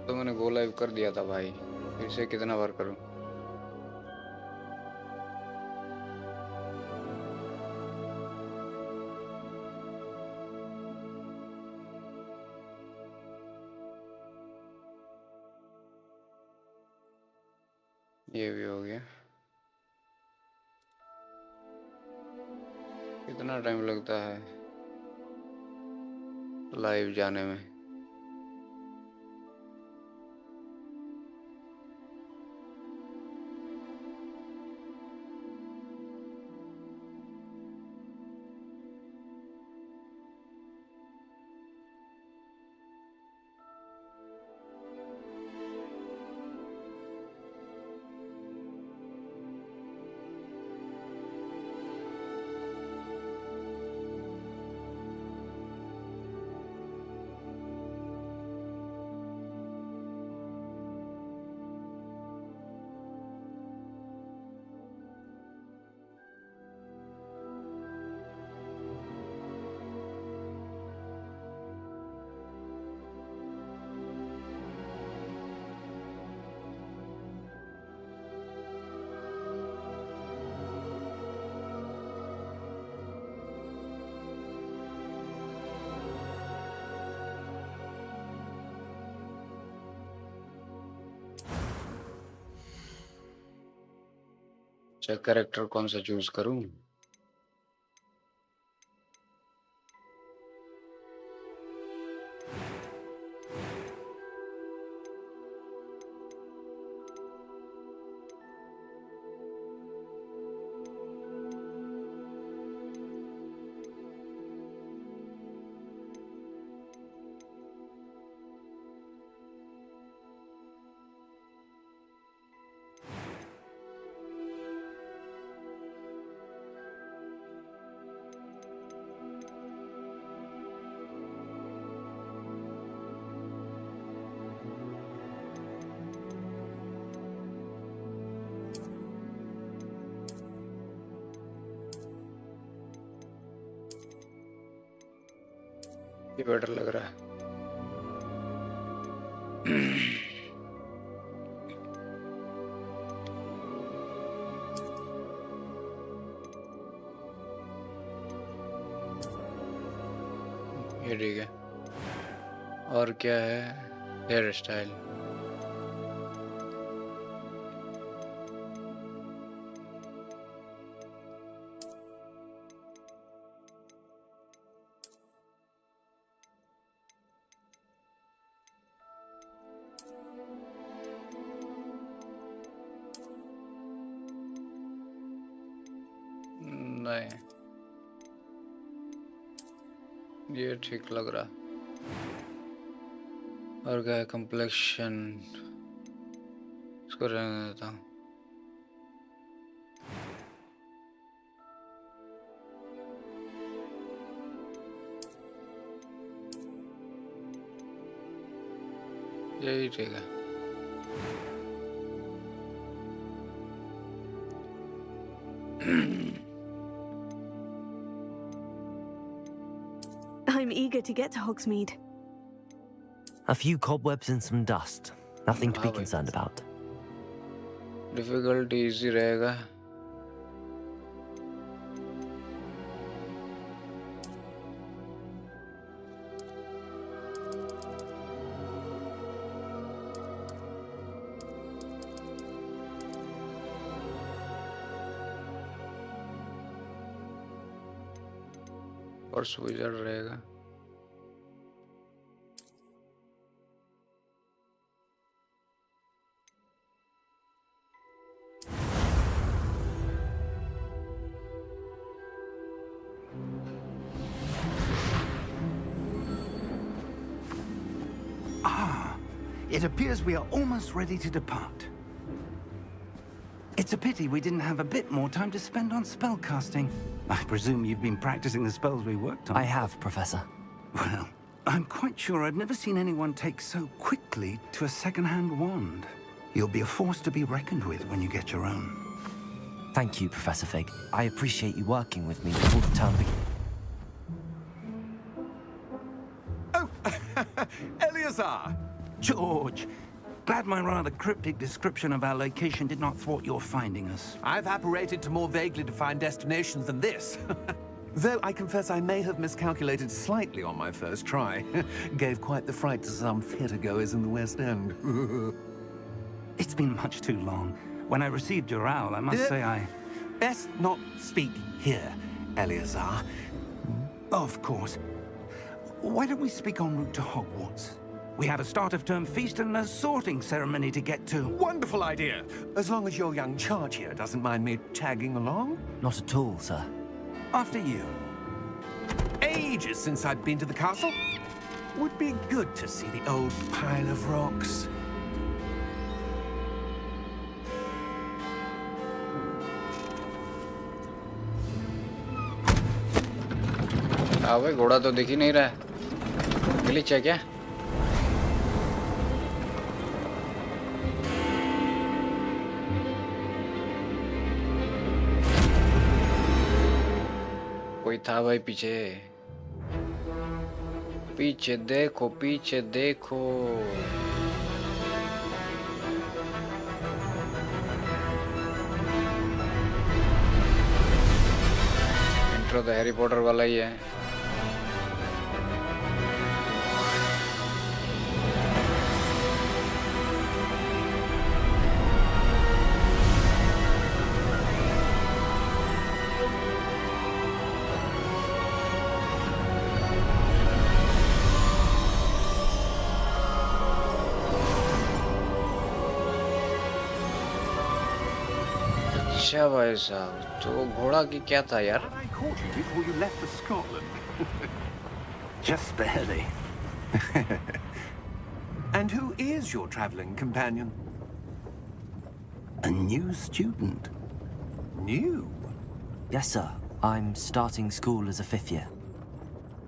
तो मैंने go live कर दिया था भाई, फिर से कितना बार करूं? ये भी हो गया। कितना टाइम लगता है लाइव जाने में? अच्छा, कैरेक्टर कौन सा चूज करूं? ये बेटर लग रहा है। ये ठीक है। और क्या है? Hairstyle. नहीं, ये ठीक लग रहा। और क्या है? कम्प्लेक्शन, इसको रहने देता हूँ। यही ठीक है। I'm eager to get to Hogsmeade. A few cobwebs and some dust. Nothing to be हाँ भाई, concerned about. डिफिकल्ट इजी रहेगा। और सुविधा रहेगा। It appears we are almost ready to depart. It's a pity we didn't have a bit more time to spend on spellcasting. I presume you've been practicing the spells we worked on. I have, Professor. Well, I'm quite sure I've never seen anyone take so quickly to a second-hand wand. You'll be a force to be reckoned with when you get your own. Thank you, Professor Fig. I appreciate you working with me before the term begins. Oh, Eleazar! George, glad my rather cryptic description of our location did not thwart your finding us. I've apparated to more vaguely defined destinations than this. Though I confess I may have miscalculated slightly on my first try. Gave quite the fright to some theatre-goers in the West End. It's been much too long. When I received your owl, I must say I... Best not speak here, Eleazar. Of course. Why don't we speak en route to Hogwarts? We have a start-of-term feast and a sorting ceremony to get to. Wonderful idea! As long as your young charge here doesn't mind me tagging along. Not at all, sir. After you. Ages since I've been to the castle. Would be good to see the old pile of rocks. हाँ भाई, घोड़ा तो दिख ही नहीं रहा है। Glitch है क्या? कोई था भाई पीछे। पीछे देखो, पीछे देखो। इंट्रो तो हैरी पॉटर वाला ही है। अच्छा भाई साहब, तो घोड़ा की क्या था यार? I caught you before you left for Scotland. Just barely. And who is your traveling companion? A new student. New? Yes, sir. I'm starting school as a 5th year.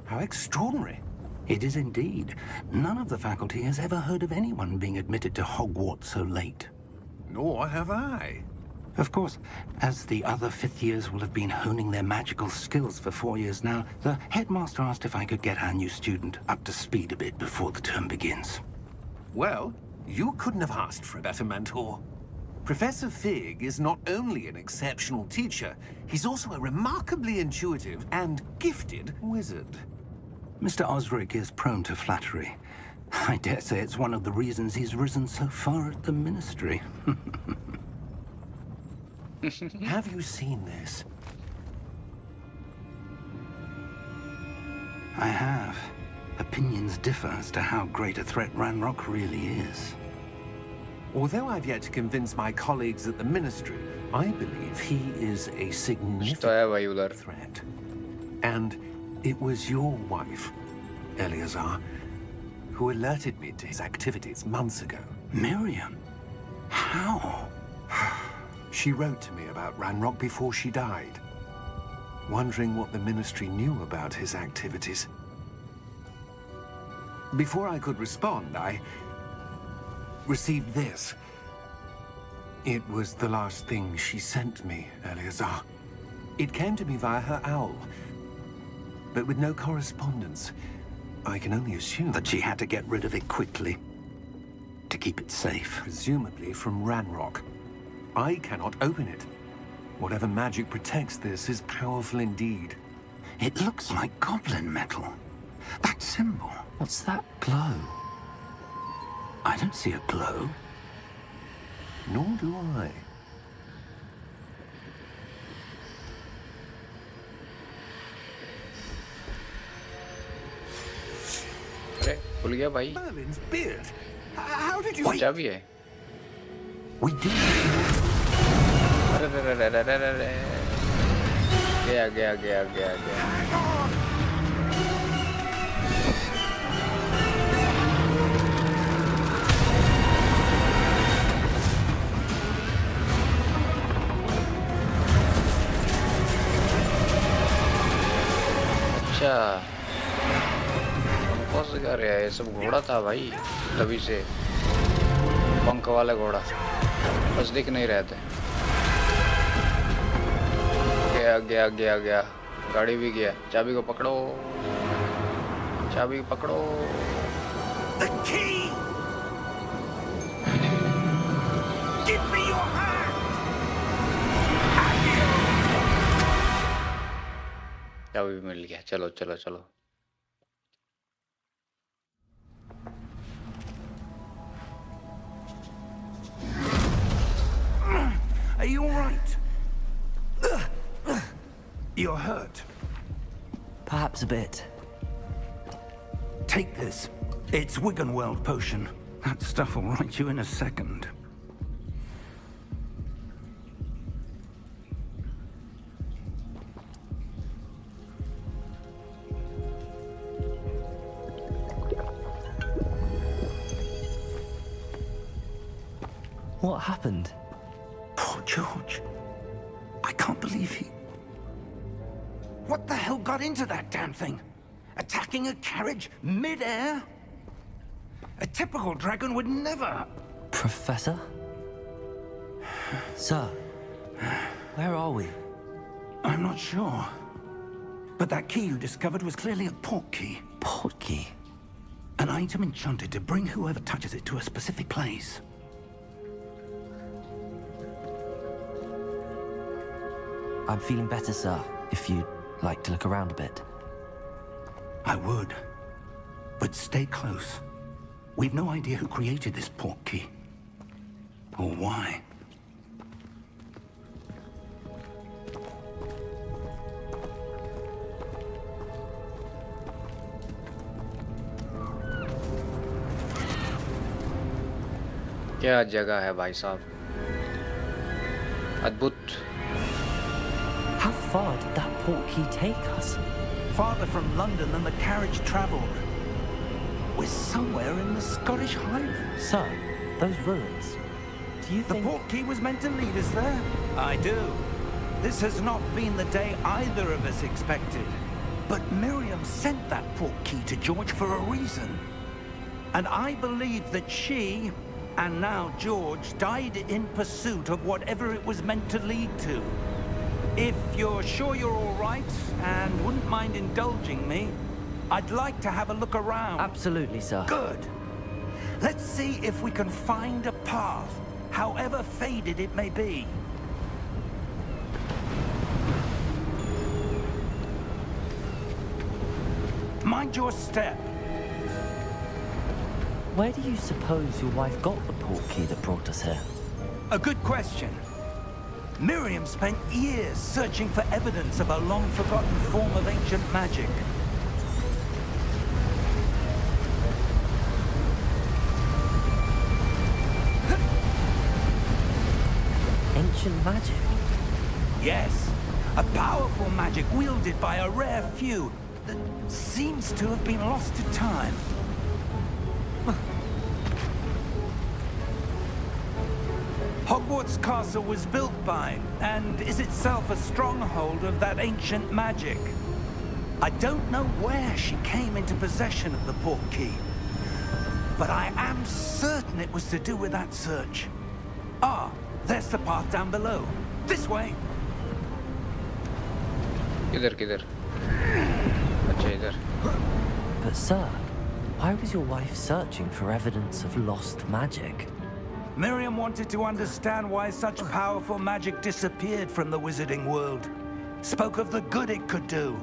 How extraordinary. It is indeed. None of the faculty has ever heard of anyone being admitted to Hogwarts so late. Nor have I. Of course, as the other 5th years will have been honing their magical skills for 4 years now, the headmaster asked if I could get our new student up to speed a bit before the term begins. Well, you couldn't have asked for a better mentor. Professor Fig is not only an exceptional teacher, he's also a remarkably intuitive and gifted wizard. Mr. Osric is prone to flattery. I dare say it's one of the reasons he's risen so far at the ministry. Have you seen this? I have. Opinions differ as to how great a threat Ranrock really is. Although I've yet to convince my colleagues at the ministry, I believe he is a तो है भाई उधर। significant threat. And it was your wife, Eleazar, who alerted me to his activities months ago. Miriam? How? She wrote to me about Ranrock before she died, wondering what the ministry knew about his activities. Before I could respond, I received this. It was the last thing she sent me, Eleazar. It came to me via her owl, but with no correspondence. I can only assume That she had to get rid of it quickly. To keep it safe. presumably from Ranrock. I cannot open it. Whatever magic protects this is powerful indeed. It looks like goblin metal. That symbol. What's that glow? I don't see a glow. Nor do I. अरे भूल गया भाई। Merlin's beard. How did you? चाबी है। We do. अरे रे रे रे रे रे रे रे। गया गया गया गया गया। अच्छा, कौन से कर रहा है? ये सब घोड़ा था भाई तभी से, पंख वाला घोड़ा, बस दिख नहीं रहे थे। गया गया गया गया, गाड़ी भी गया। चाबी को पकड़ो, चाबी को पकड़ो। The key. भी मिल गया। चलो चलो चलो। Are you all right? You're hurt. Perhaps a bit. Take this. It's Wiggenweld potion. That stuff will right you in a second. What happened? Poor George. I can't believe he... What the hell got into that damn thing? Attacking a carriage mid-air? A typical dragon would never... Professor? Sir, where are we? I'm not sure. But that key you discovered was clearly a port key. Port key? An item enchanted to bring whoever touches it to a specific place. I'm feeling better, sir, if you'd like to look around a bit. I would. But stay close. We've no idea who created this port key. Or why. क्या जगह है भाई साहब, अद्भुत। How far did that port key take us? Farther from London than the carriage travelled. We're somewhere in the Scottish Highlands. Sir, those ruins. Do you The think... port key was meant to lead us there? I do. This has not been the day either of us expected. But Miriam sent that port key to George for a reason. And I believe that she, and now George, died in pursuit of whatever it was meant to lead to. If you're sure you're all right, and wouldn't mind indulging me, I'd like to have a look around. Absolutely, sir. Good. Let's see if we can find a path, however faded it may be. Mind your step. Where do you suppose your wife got the port key that brought us here? A good question. Miriam spent years searching for evidence of a long-forgotten form of ancient magic. Ancient magic? Yes, a powerful magic wielded by a rare few that seems to have been lost to time. Hogwarts Castle was built by, and is itself a stronghold of that ancient magic. I don't know where she came into possession of the port key, but I am certain it was to do with that search. Ah, there's the path down below. This way. किधर किधर? अच्छा इधर। But sir, why was your wife searching for evidence of lost magic? Miriam wanted to understand why such powerful magic disappeared from the wizarding world. Spoke of the good it could do.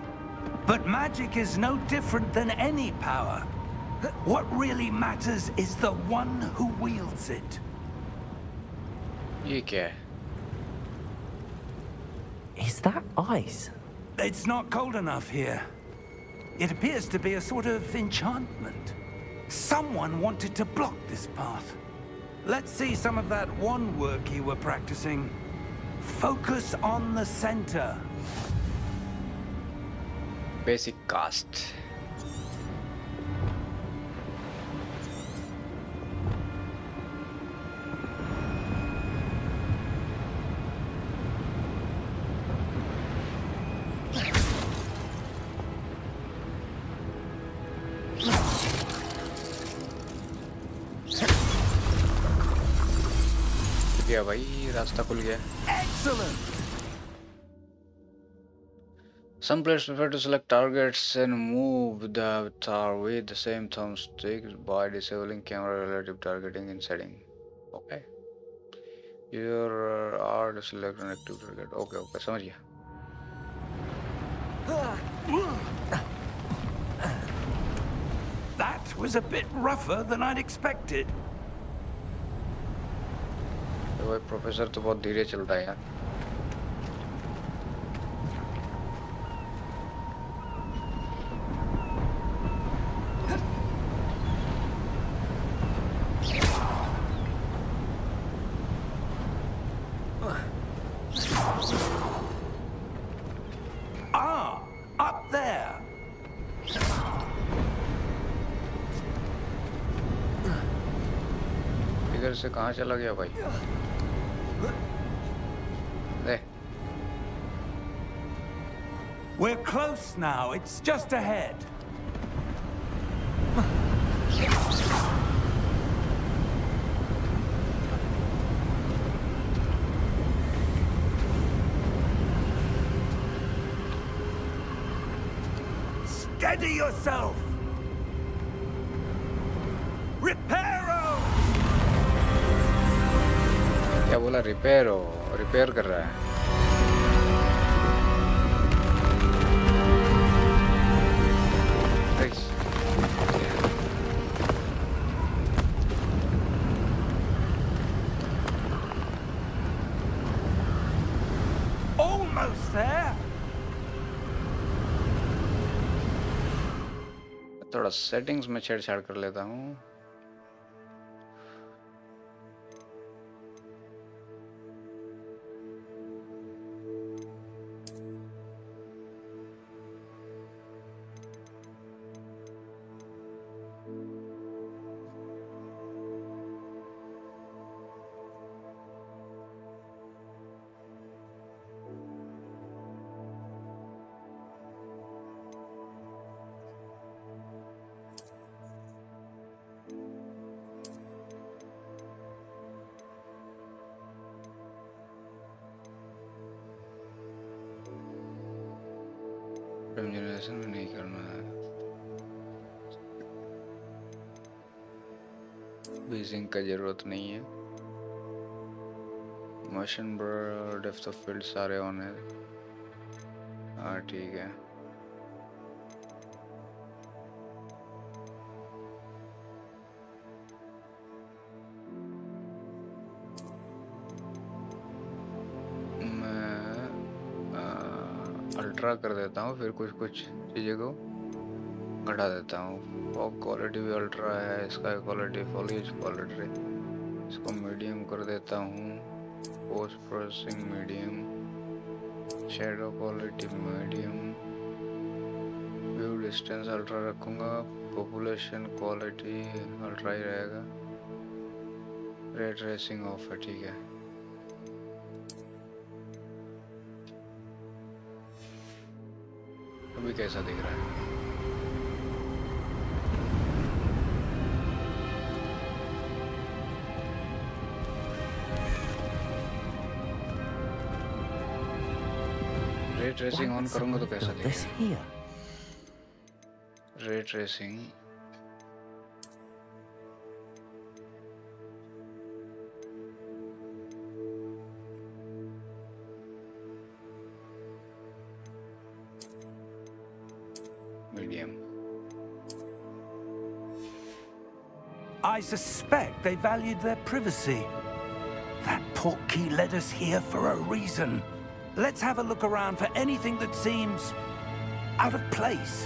But magic is no different than any power. What really matters is the one who wields it. ये क्या है? Is that ice? It's not cold enough here. It appears to be a sort of enchantment. Someone wanted to block this path. Let's see some of that wand work you were practicing. Focus on the center. Basic cast. गया भाई, रास्ता खुल गया। Excellent. Some players prefer to select targets and move the avatar with the same thumbstick by disabling camera relative targeting in setting. Okay. Here are to select an active target. Okay, okay, समझ गया। That was a bit rougher than I'd expected. तो भाई professor तो बहुत धीरे चलता है यार. Ah, up there. इधर से कहाँ चला गया भाई? ले. We're close now. It's just ahead. Steady yourself. Reparo! क्या बोला? रिपेयर हो? रिपेयर कर रहा है. Nice. Almost there. थोड़ा सेटिंग्स में छेड़छाड़ कर लेता हूँ. जनरेशन में नहीं करना है. बेसिंग का जरूरत नहीं है. Motion blur, depth of field सारे ऑन है. हाँ ठीक है. अल्ट्रा कर देता हूँ, फिर कुछ कुछ चीज़ों को घटा देता हूँ. फॉग क्वालिटी भी अल्ट्रा है. स्काई क्वालिटी, फॉलिएज क्वालिटी इसको मीडियम कर देता हूँ. Post processing medium, shadow quality medium, view distance ultra रखूँगा. पॉपुलेशन क्वालिटी अल्ट्रा ही रहेगा. रे ट्रेसिंग ऑफ है. ठीक है. अभी कैसा दिख रहा है? रे ट्रेसिंग ऑन करूंगा तो कैसा दिखेगा? Ray tracing medium. I suspect they valued their privacy. That portkey led us here for a reason. Let's have a look around for anything that seems out of place.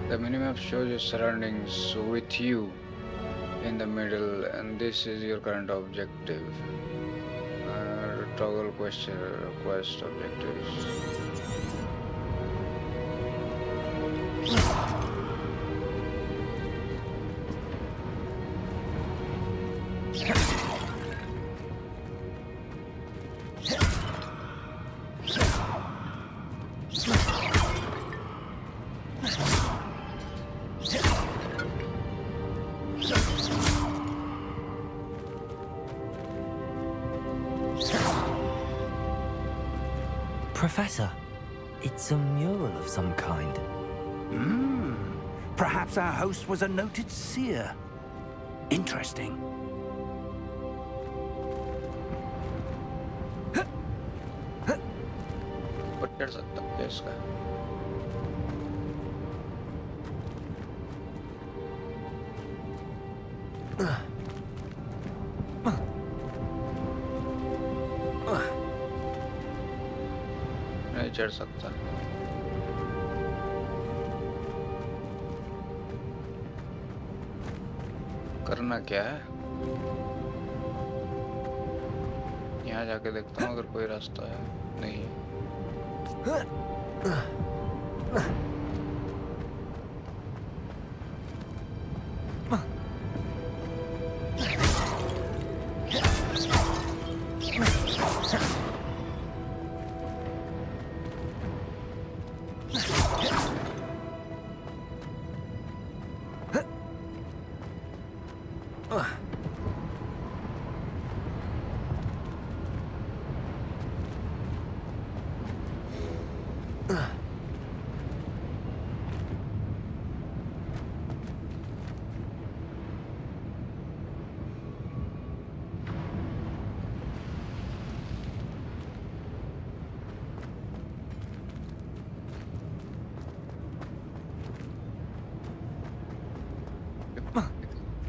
The minimap shows your surroundings with you in the middle, and this is your current objective. Toggle quest objectives. Professor, it's a mural of some kind. Perhaps our host was a noted seer. Interesting. चढ़ सकता हूँ क्या इसका? नहीं चढ़ सकता। करना क्या है? यहाँ जाके देखता हूँ अगर कोई रास्ता है। नहीं है।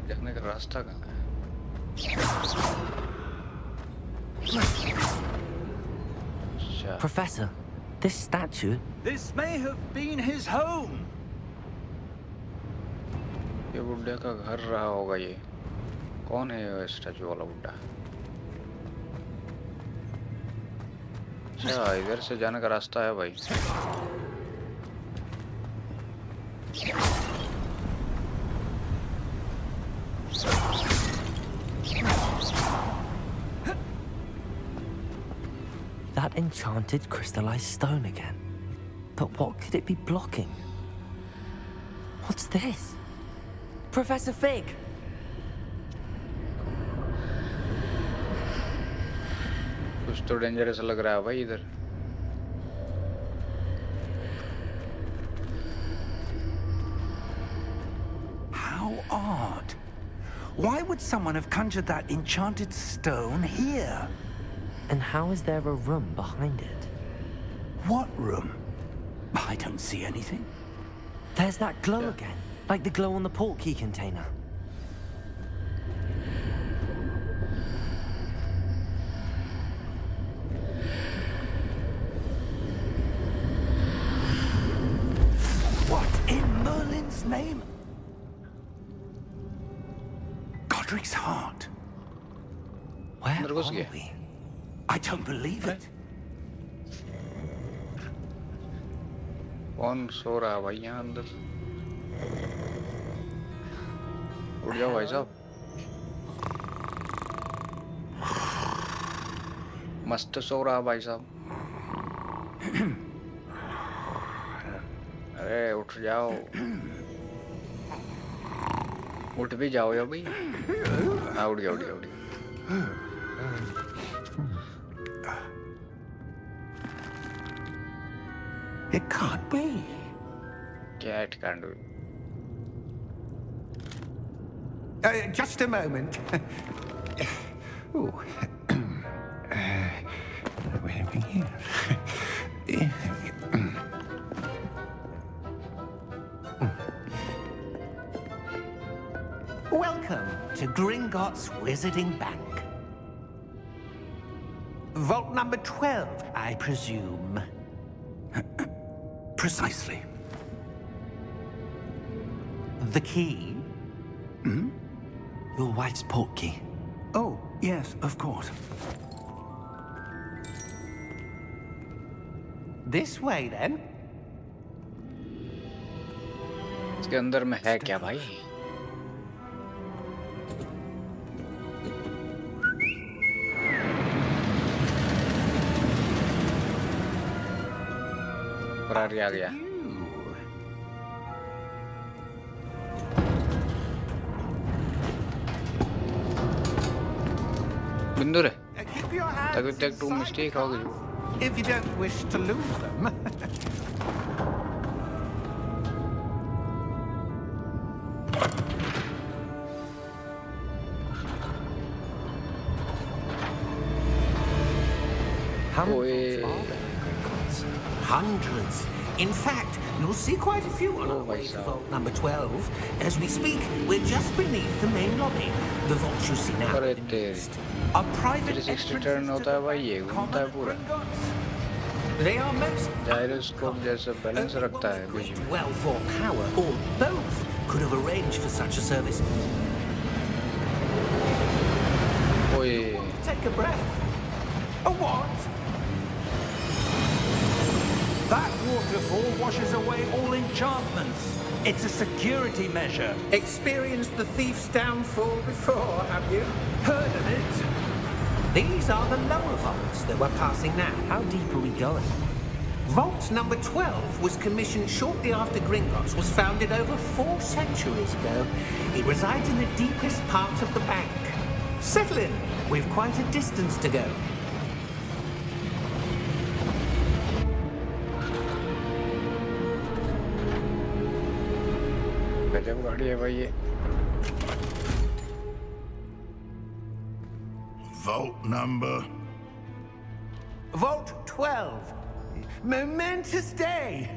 जाने का रास्ता कहाँ है? अच्छा, Professor, this statue. This may have been his home. ये बुड्ढे का घर रहा होगा ये। कौन है ये स्टैचू वाला बुड्ढा? अच्छा, इधर से जाने का रास्ता है भाई। That enchanted crystallized stone again. But what could it be blocking? What's this? Professor Fig! कुछ तो डेंजरस लग रहा है भाई इधर। How odd. Why would someone have conjured that enchanted stone here? And how is there a room behind it? What room? I don't see anything. There's that glow again, like the glow on the portkey container. What in Merlin's name? Godric's heart. Where अंदर घुस are गया। we? I don't believe it. कौन सो रहा है भाई यहाँ अंदर? उठ जाओ भाई साहब। मस्त सो रहा है भाई साहब। अरे उठ जाओ। उठ भी जाओ या भाई। हाँ उठ गया उठ गया उठ गया। It can't be. Cat can't do it. Just a moment. Ooh. Wait a minute. Welcome to Gringotts Wizarding Bank. Vault number 12, I presume. Precisely. The key? Your wife's portkey. Oh, yes, of course. This way, then. इसके अंदर में है क्या भाई? Ferrari आ गया। बिंदु रे Keep your hands तभी तक तू inside मिस्टेक the हो गई। car if you don't wish to lose them. How many Oi. vaults are there in Gringotts? Hundreds. In fact, you'll see quite a few on Oh, our way my to God. vault number 12. As we speak, we're just beneath the main lobby. The vault you see now. अरे in the तेरी east. Are private 360 entrances turn to होता the है भाई, bank ये घूमता common है at पूरा Gringotts? They are most gyroscope जैसा बैलेंस Only रखता one है with बीच great में। wealth or power, or both, could have arranged for such a service. ओए Take a breath. A what? That waterfall washes away all enchantments. It's a security measure. Experienced the thief's downfall before, have you? Heard of it? These are the lower vaults that we're passing now. How deep are we going? Vault number 12 was commissioned shortly after Gringotts was founded over 4 centuries ago. It resides in the deepest part of the bank. Settle in. We've quite a distance to go. गजब गाड़ी है भाई ये। Vault number. Vault 12. Momentous day.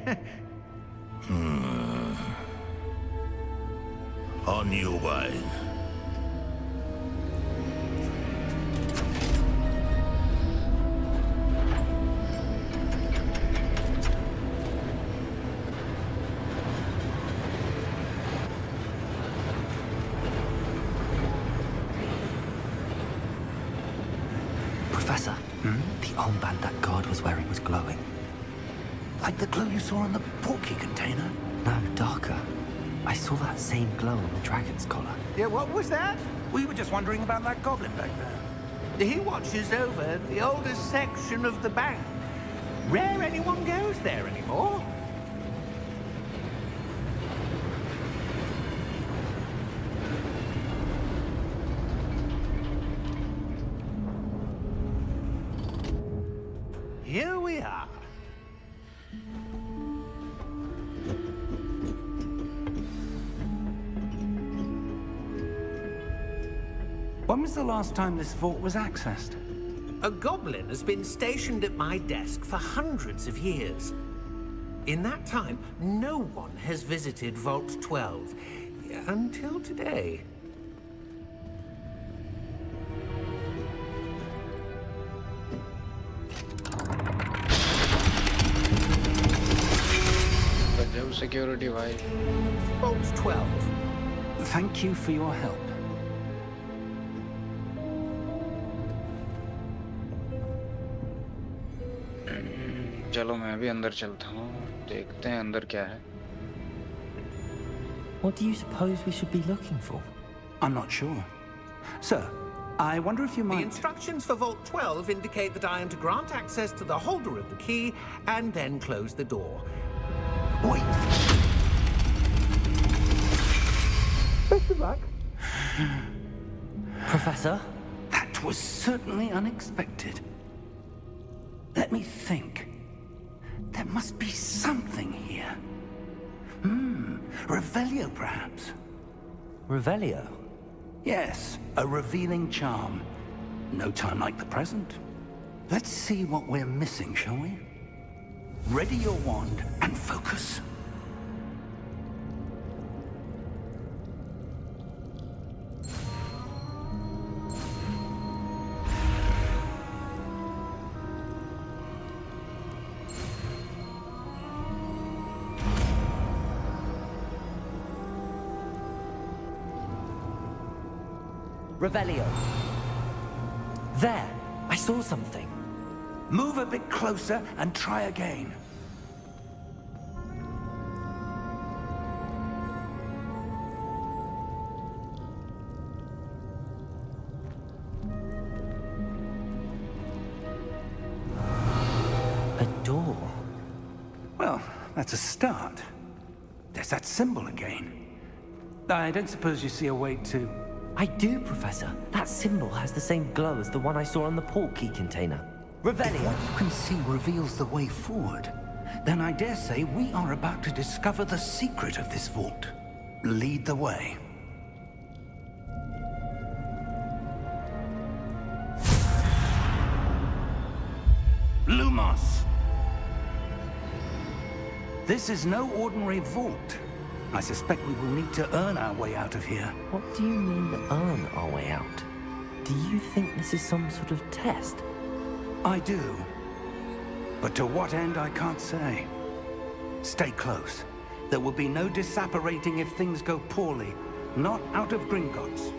On your way. Professor, the armband that guard was wearing was glowing. Like the glow you saw on the porky container? No, darker. I saw that same glow on the dragon's collar. Yeah, what was that? We were just wondering about that goblin back there. He watches over the oldest section of the bank. Rare anyone goes there anymore. Here we are. When was the last time this vault was accessed? A goblin has been stationed at my desk for hundreds of years. In that time, no one has visited Vault 12 until today. गजब security भाई। Vault 12. Thank you for your help. चलो मैं भी अंदर चलता हूँ, देखते हैं अंदर क्या है। What do you suppose we should be looking for? I'm not sure. Sir, I wonder if you The might... instructions for Vault 12 indicate that I am to grant access to the holder of the key and then close the door. Wait! Best of luck. Professor? That was certainly unexpected. Let me think. There must be something here. Revelio, perhaps? Revelio? Yes, a revealing charm. No time like the present. Let's see what we're missing, shall we? Ready your wand and focus. Revelio. There! I saw something. Move a bit closer and try again. A door. Well, that's a start. There's that symbol again. I don't suppose you see a way to... I do, Professor. That symbol has the same glow as the one I saw on the port key container. If Revelio. what you can see reveals the way forward, then I dare say we are about to discover the secret of this vault. Lead the way. Lumos! This is no ordinary vault. I suspect we will need to earn our way out of here. What do you mean, earn our way out? Do you think this is some sort of test? I do. But to what end, I can't say. Stay close. There will be no disapparating if things go poorly. Not out of Gringotts.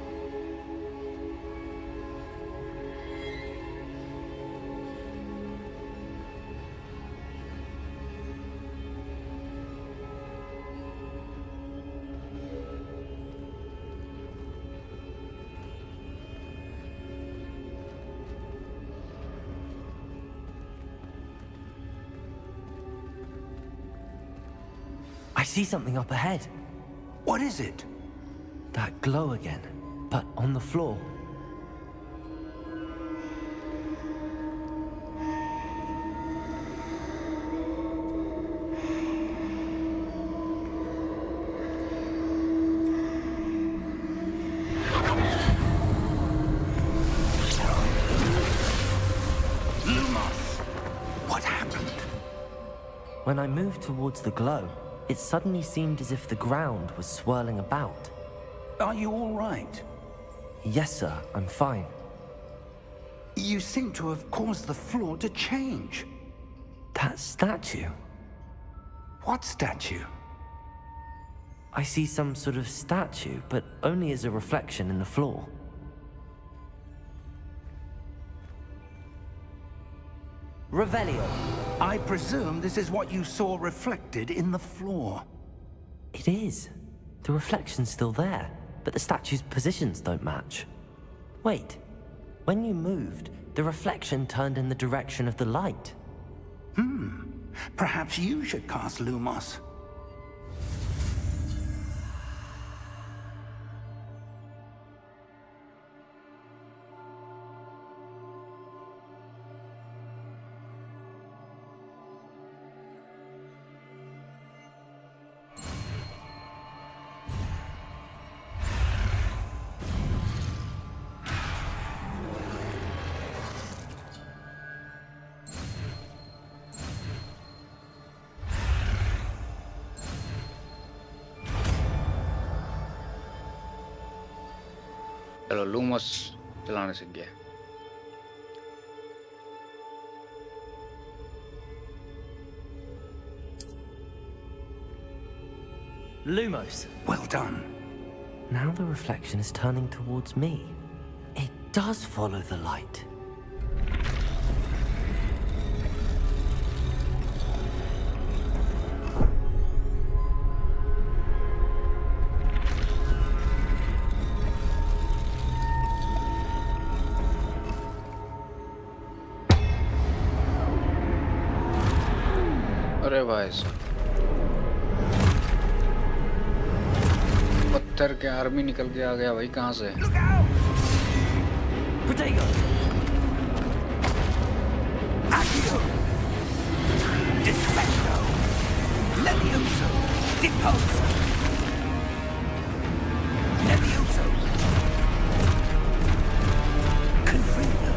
I see something up ahead. What is it? That glow again, but on the floor. What happened? When I moved towards the glow, it suddenly seemed as if the ground was swirling about. Are you all right? Yes, sir, I'm fine. You seem to have caused the floor to change. That statue? What statue? I see some sort of statue, but only as a reflection in the floor. Revelio. I presume this is what you saw reflected in the floor. It is. The reflection's still there, but the statue's positions don't match. Wait. When you moved, the reflection turned in the direction of the light. Perhaps you should cast Lumos. चलो लूमस चलाने सीख गया. Lumos. Well done. Now the reflection is turning towards me. It does follow the light. अरे भाई साहब, पत्थर के army निकल के आ गया भाई. कहाँ से? Protego! Accio! Defendo! Levioso! Deposo! Levioso! Confrido!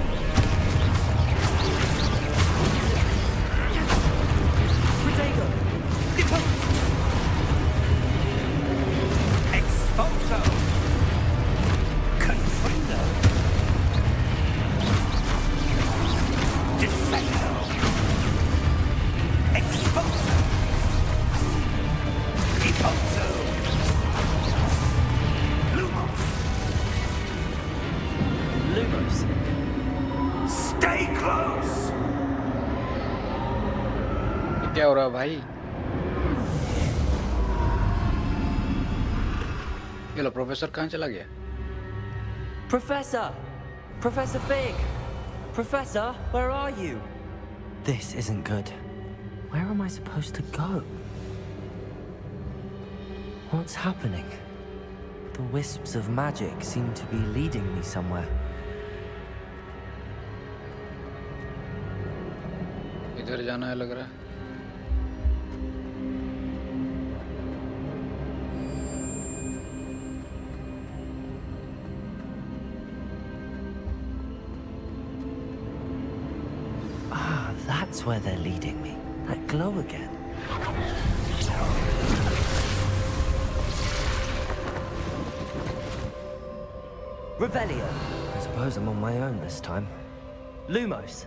Protego! Deposo! Expulso! Confrido! Defendo! Expulso! Deposo! Lumos! Lumos. Stay close! क्या हो रहा है भाई? ये लो, प्रोफेसर कहाँ चला गया? Professor! Professor Fig! Professor, where are you? This isn't good. Where am I supposed to go? What's happening? The wisps of magic seem to be leading me somewhere. इधर जाना है लग रहा है. Ah, that's where they're leading me. That glow again. Revelio. I suppose I'm on my own this time. Lumos.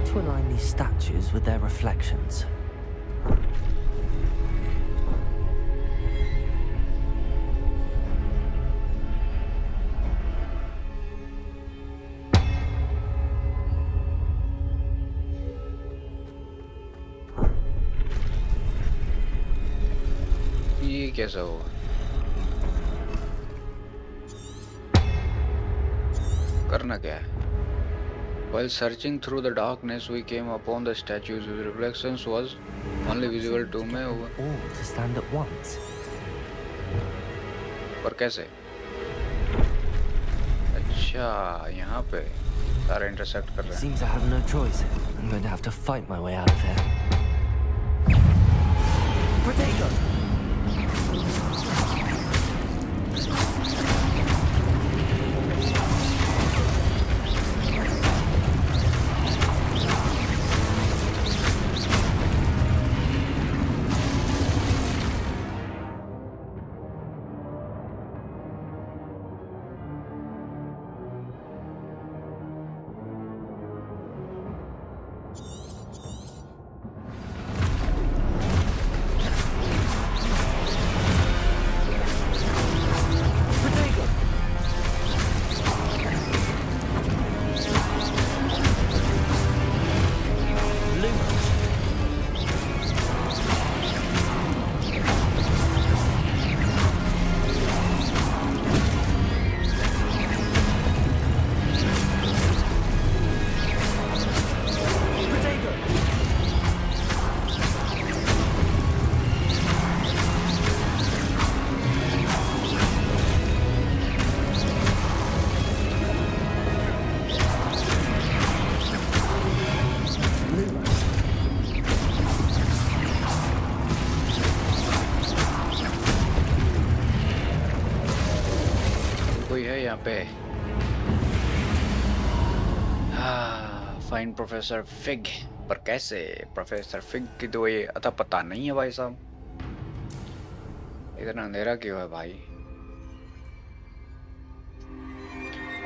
To align these statues with their reflections. ये कैसा होगा? करना क्या है? While searching through the darkness, we came upon the statues whose reflections was only visible to me. All to stand at once. पर कैसे? अच्छा, यहाँ पे सारे इंटरसेक्ट कर रहे हैं. Seems I have no choice. I'm going to have to fight my way out of here. Protego! यहाँ पे फाइंड प्रोफेसर फिग, पर कैसे? प्रोफेसर फिग की तो ये अता पता नहीं है भाई साहब. इतना अंधेरा क्यों है भाई?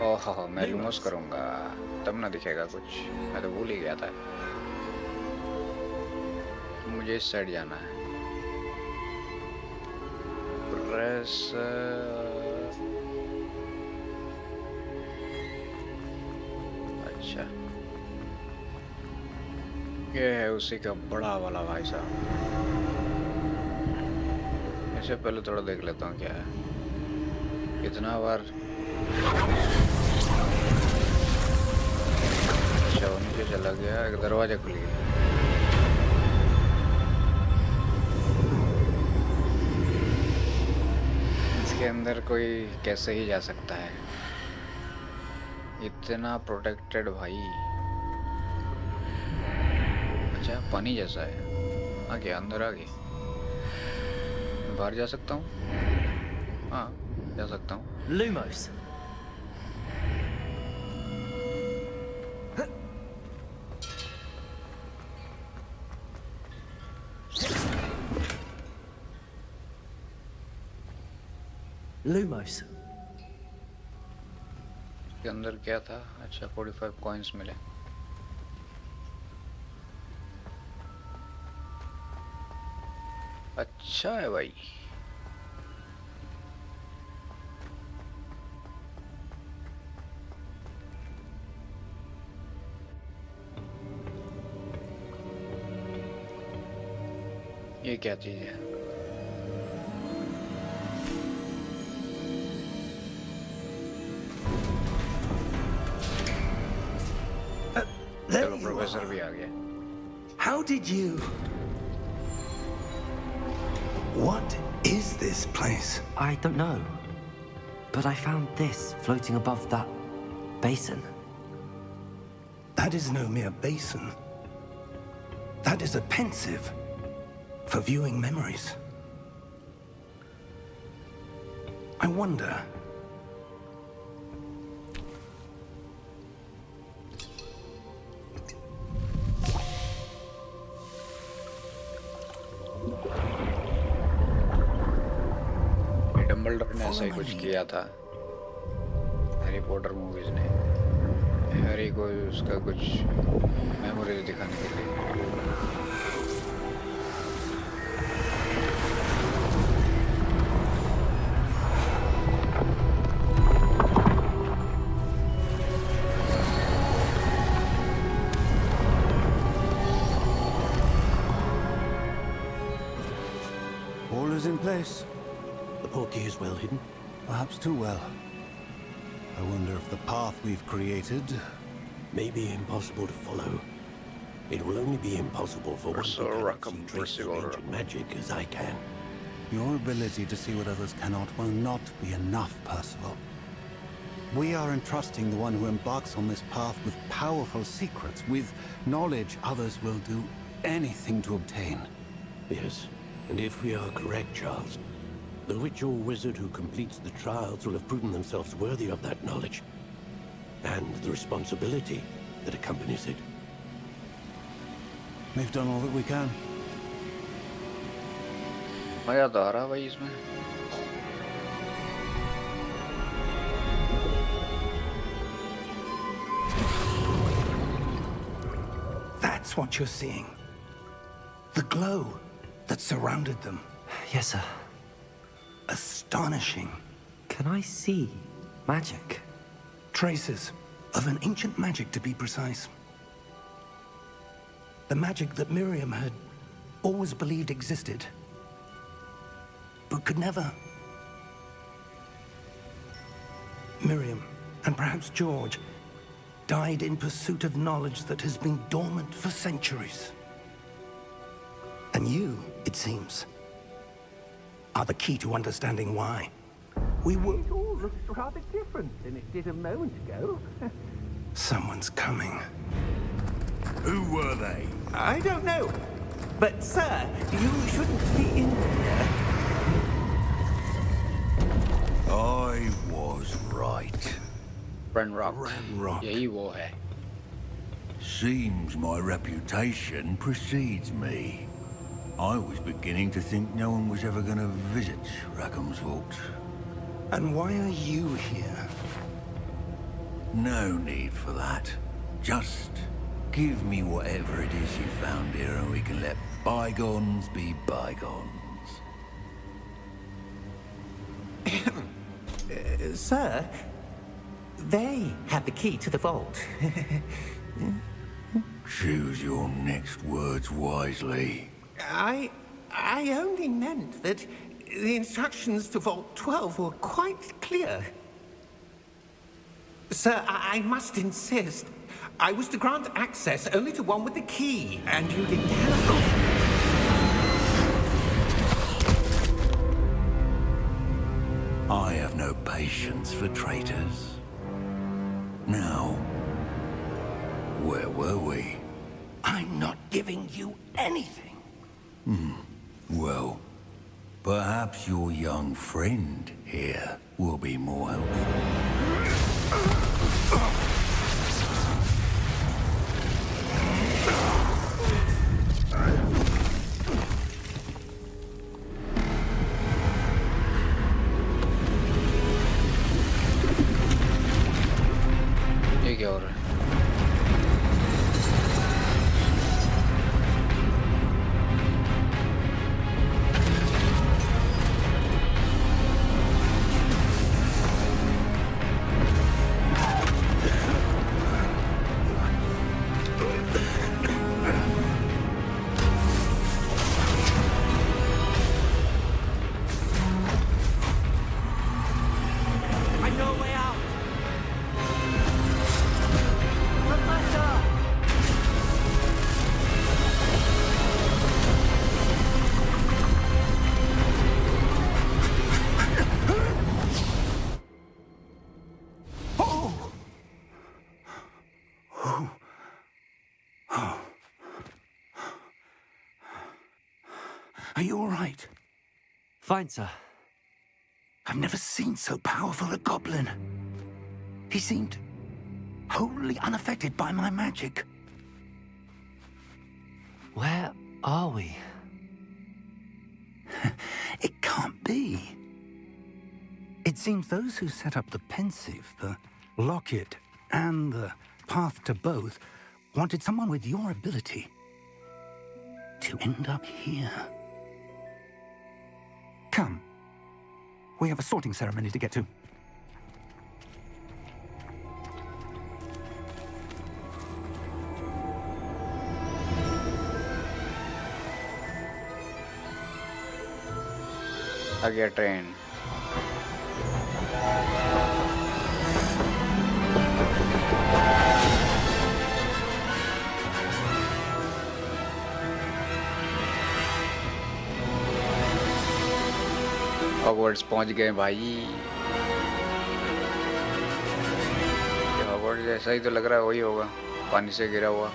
ओह, मैं लूमोस करूंगा तब ना दिखेगा कुछ. मैं तो भूल ही गया था. मुझे इस साइड जाना है. प्रेस अच्छा, ये है उसी का बड़ा वाला भाई साहब. इससे पहले थोड़ा देख लेता हूँ क्या है. कितना बार अच्छा वो नीचे चला गया. एक दरवाजा खुल गया. इसके अंदर कोई कैसे ही जा सकता है? इतना प्रोटेक्टेड भाई. अच्छा, पानी जैसा है. आ गया, अंदर आ गया. बाहर जा सकता हूँ? हाँ, जा सकता हूँ. Lumos. Lumos. के अंदर क्या था? अच्छा, 45 कॉइन्स मिले. अच्छा है भाई. ये क्या चीज है? चलो, प्रोफेसर भी आ गया. How did you... What is this place? I don't know. But I found this floating above that basin. That is no mere basin. That is a pensive for viewing memories. I wonder... Dumbledore ने ऐसा ही कुछ किया था Harry Potter movies ने Harry को उसका कुछ memories दिखाने के लिए All is in place. The portkey is well hidden. Perhaps too well. I wonder if the path we've created... May be impossible to follow. It will only be impossible for one who cannot see traces of ancient magic as I can. Your ability to see what others cannot will not be enough, Percival. We are entrusting the one who embarks on this path with powerful secrets, with knowledge others will do anything to obtain. Yes, and if we are correct, Charles, the witch or wizard who completes the trials will have proven themselves worthy of that knowledge, and the responsibility that accompanies it. We've done all that we can. मजा तो आ रहा भाई इसमें That's what you're seeing. The glow that surrounded them. Yes, sir. Astonishing. Can I see magic? Traces of an ancient magic, to be precise. The magic that Miriam had always believed existed, but could never. Miriam, and perhaps George, died in pursuit of knowledge that has been dormant for centuries. And you, it seems, are the key to understanding why. We were... It all looks rather different than it did a moment ago. Someone's coming. Who were they? I don't know. But, sir, you shouldn't be in here. I was right. Renrock Renrock. यही वो है Seems my reputation precedes me. I was beginning to think no one was ever going to visit Rackham's Vault. And why are you here? No need for that. Just give me whatever it is you found here and we can let bygones be bygones. Sir, they have the key to the vault. Choose your next words wisely. I only meant that the instructions to Vault 12 were quite clear. Sir, I must insist. I was to grant access only to one with the key, and you didn't have... I have no patience for traitors. Now, where were we? I'm not giving you anything. Well, perhaps your young friend here will be more helpful. ये क्या हो रहा है Are you all right? Fine, sir. I've never seen so powerful a goblin. He seemed wholly unaffected by my magic. Where are we? It can't be. It seems those who set up the pensive, the locket, and the path to both wanted someone with your ability to end up here. Come. We have a sorting ceremony to get to. आ गया train. Hogwarts पहुंच गए भाई। Hogwarts जैसा ही तो लग रहा है, वही होगा, पानी से घिरा हुआ।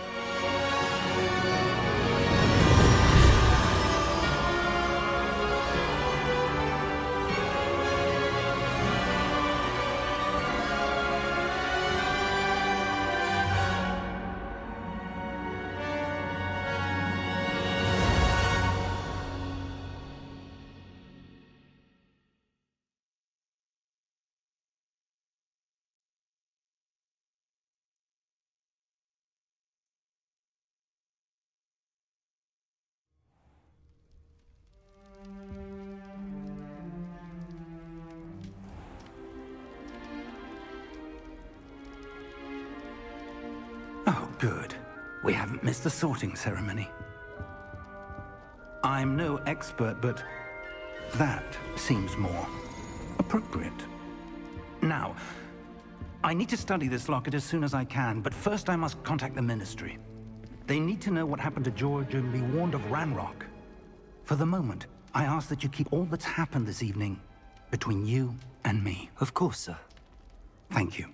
Oh, good. We haven't missed the sorting ceremony. I'm no expert, but that seems more appropriate. Now, I need to study this locket as soon as I can, but first I must contact the Ministry. They need to know what happened to George and be warned of Ranrock. For the moment, I ask that you keep all that's happened this evening between you and me. Of course, sir. Thank you.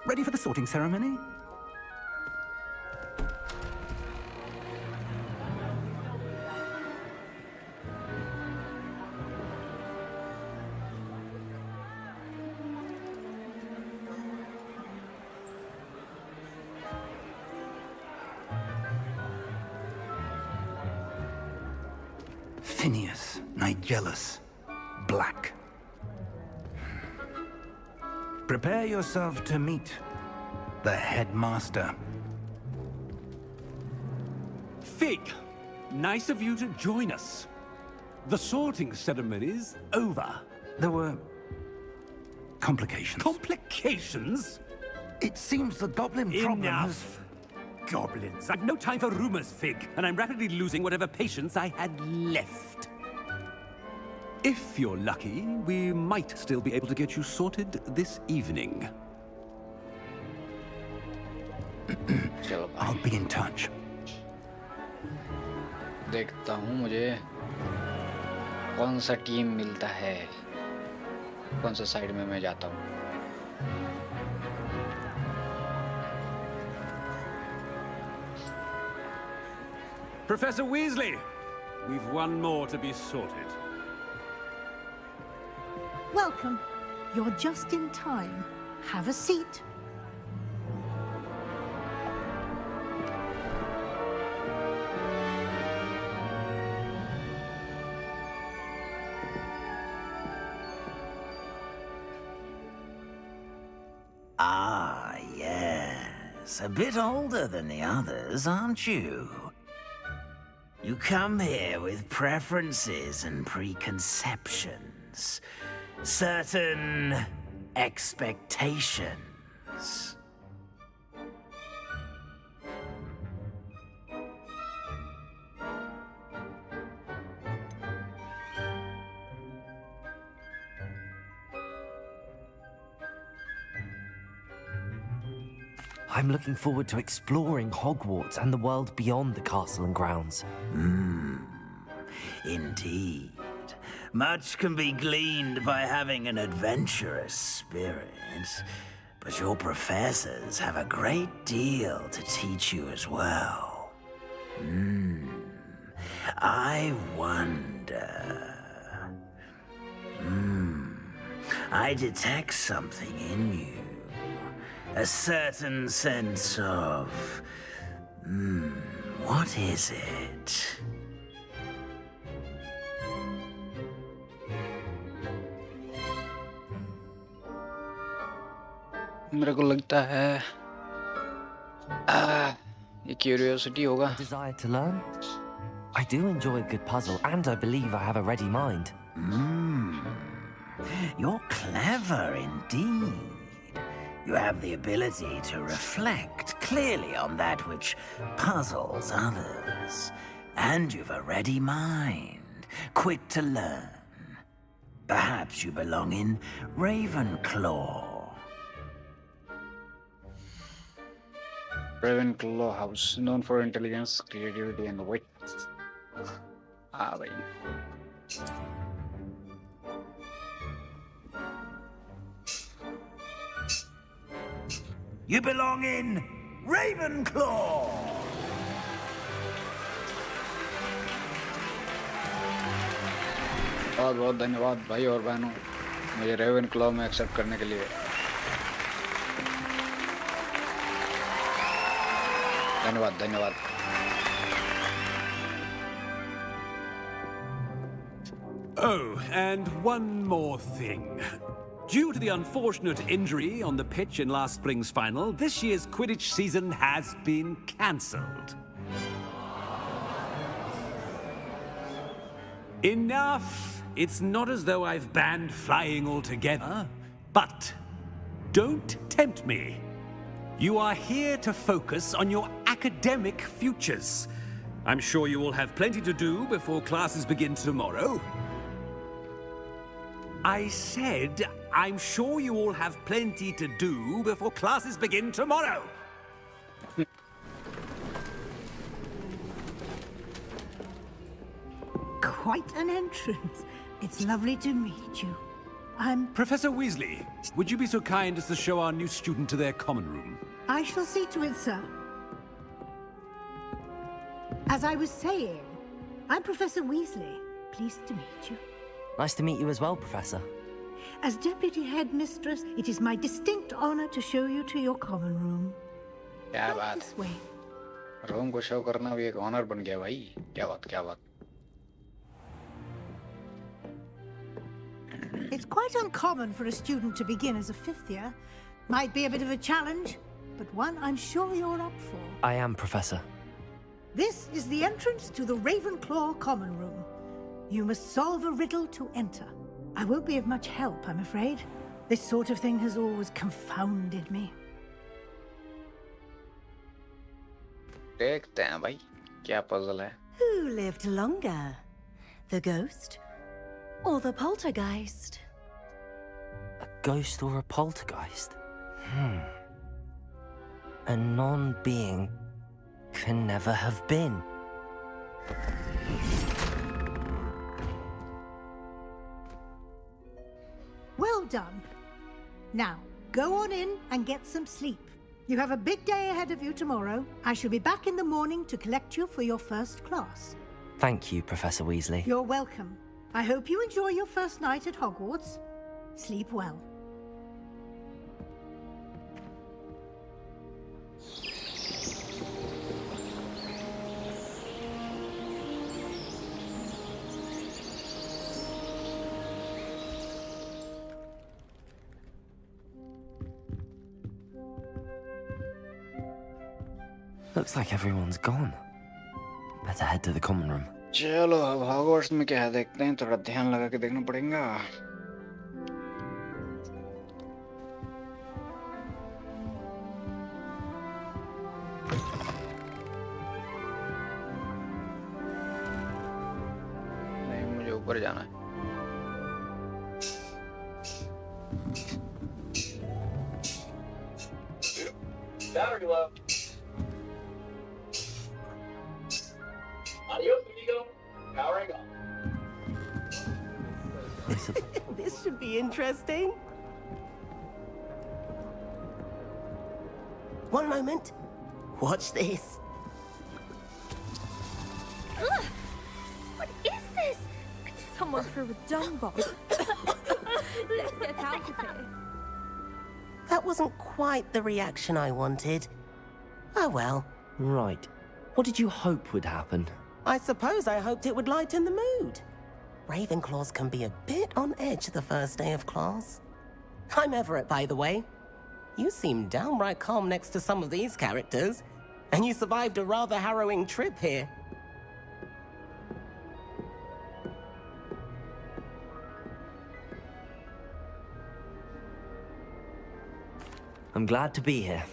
Ready for the sorting ceremony? Phineas, Nigellus, Black. Prepare yourself to meet the headmaster. Fig, nice of you to join us. The sorting ceremony's over. There were complications. Complications? It seems the goblin problem has... Enough! Goblins. I've no time for rumors, Fig, and I'm rapidly losing whatever patience I had left. If you're lucky, we might still be able to get you sorted this evening. चलो I'll be in touch. देखता हूँ मुझे कौन सा team मिलता है, कौन सा साइड में मैं जाता हूँ। Professor Weasley, we've one more to be sorted. Welcome. You're just in time. Have a seat. Ah, yes. A bit older than the others, aren't you? You come here with preferences and preconceptions. Certain expectations. I'm looking forward to exploring Hogwarts and the world beyond the castle and grounds. Indeed. Much can be gleaned by having an adventurous spirit, but your professors have a great deal to teach you as well. I wonder... I detect something in you. A certain sense of... what is it? मेरे को लगता है ये curiosity होगा. A desire to learn? I do enjoy a good puzzle, and I believe I have a ready mind. You're clever indeed. You have the ability to reflect clearly on that which puzzles others. And you've a ready mind, quick to learn. Perhaps you belong in Ravenclaw. Ravenclaw House, known for intelligence, creativity, and wit. भाई. You belong in Ravenclaw! बहुत बहुत धन्यवाद भाई और बहनों मुझे रेवेनक्लॉ में accept करने के लिए. धन्यवाद धन्यवाद. Oh, and one more thing. Due to the unfortunate injury on the pitch in last spring's final, this year's Quidditch season has been cancelled. Enough! It's not as though I've banned flying altogether, but don't tempt me. You are here to focus on your academic futures. I'm sure you will have plenty to do before classes begin tomorrow. I said, I'm sure you all have plenty to do before classes begin tomorrow. Quite an entrance. It's lovely to meet you. I'm... Professor Weasley, would you be so kind as to show our new student to their common room? I shall see to it, sir. As I was saying, I'm Professor Weasley. Pleased to meet you. Nice to meet you as well, Professor. As Deputy Headmistress, it is my distinct honor to show you to your common room. क्या Right बात. this way. Room को show करना भी एक honour बन गया भाई. क्या बात क्या बात. It's quite uncommon for a student to begin as a fifth year. Might be a bit of a challenge, but one I'm sure you're up for. I am, Professor. This is the entrance to the Ravenclaw common room. You must solve a riddle to enter. I won't be of much help, I'm afraid. This sort of thing has always confounded me. देखते हैं भाई क्या puzzle है. Who lived longer? The ghost or the poltergeist? A ghost or a poltergeist? A non-being can never have been. Well done. Now, go on in and get some sleep. You have a big day ahead of you tomorrow. I shall be back in the morning to collect you for your first class. Thank you, Professor Weasley. You're welcome. I hope you enjoy your first night at Hogwarts. Sleep well. Looks like everyone's gone. Better head to the common room. चलो अब Hogwarts में क्या है देखते हैं. थोड़ा ध्यान लगा के देखना पड़ेगा. नहीं मुझे ऊपर जाना है. Battery low. Adios, amigo. Powering on. This should be interesting. One moment. Watch this. Someone threw a dung bomb. Let's get out of here. That wasn't quite the reaction I wanted. Oh well. Right. What did you hope would happen? I suppose I hoped it would lighten the mood. Ravenclaws can be a bit on edge the first day of class. I'm Everett, by the way. You seem downright calm next to some of these characters, and you survived a rather harrowing trip here. I'm glad to be here.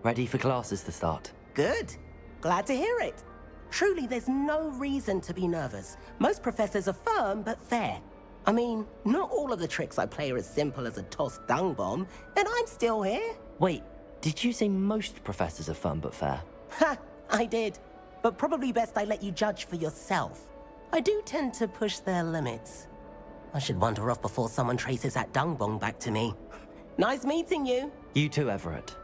Ready for classes to start. Good. Glad to hear it. Truly, there's no reason to be nervous. Most professors are firm but fair. I mean, not all of the tricks I play are as simple as a tossed dung bomb, and I'm still here. Wait, did you say most professors are fun but fair? Ha! I did. But probably best I let you judge for yourself. I do tend to push their limits. I should wander off before someone traces that dung bomb back to me. Nice meeting you. You too, Everett.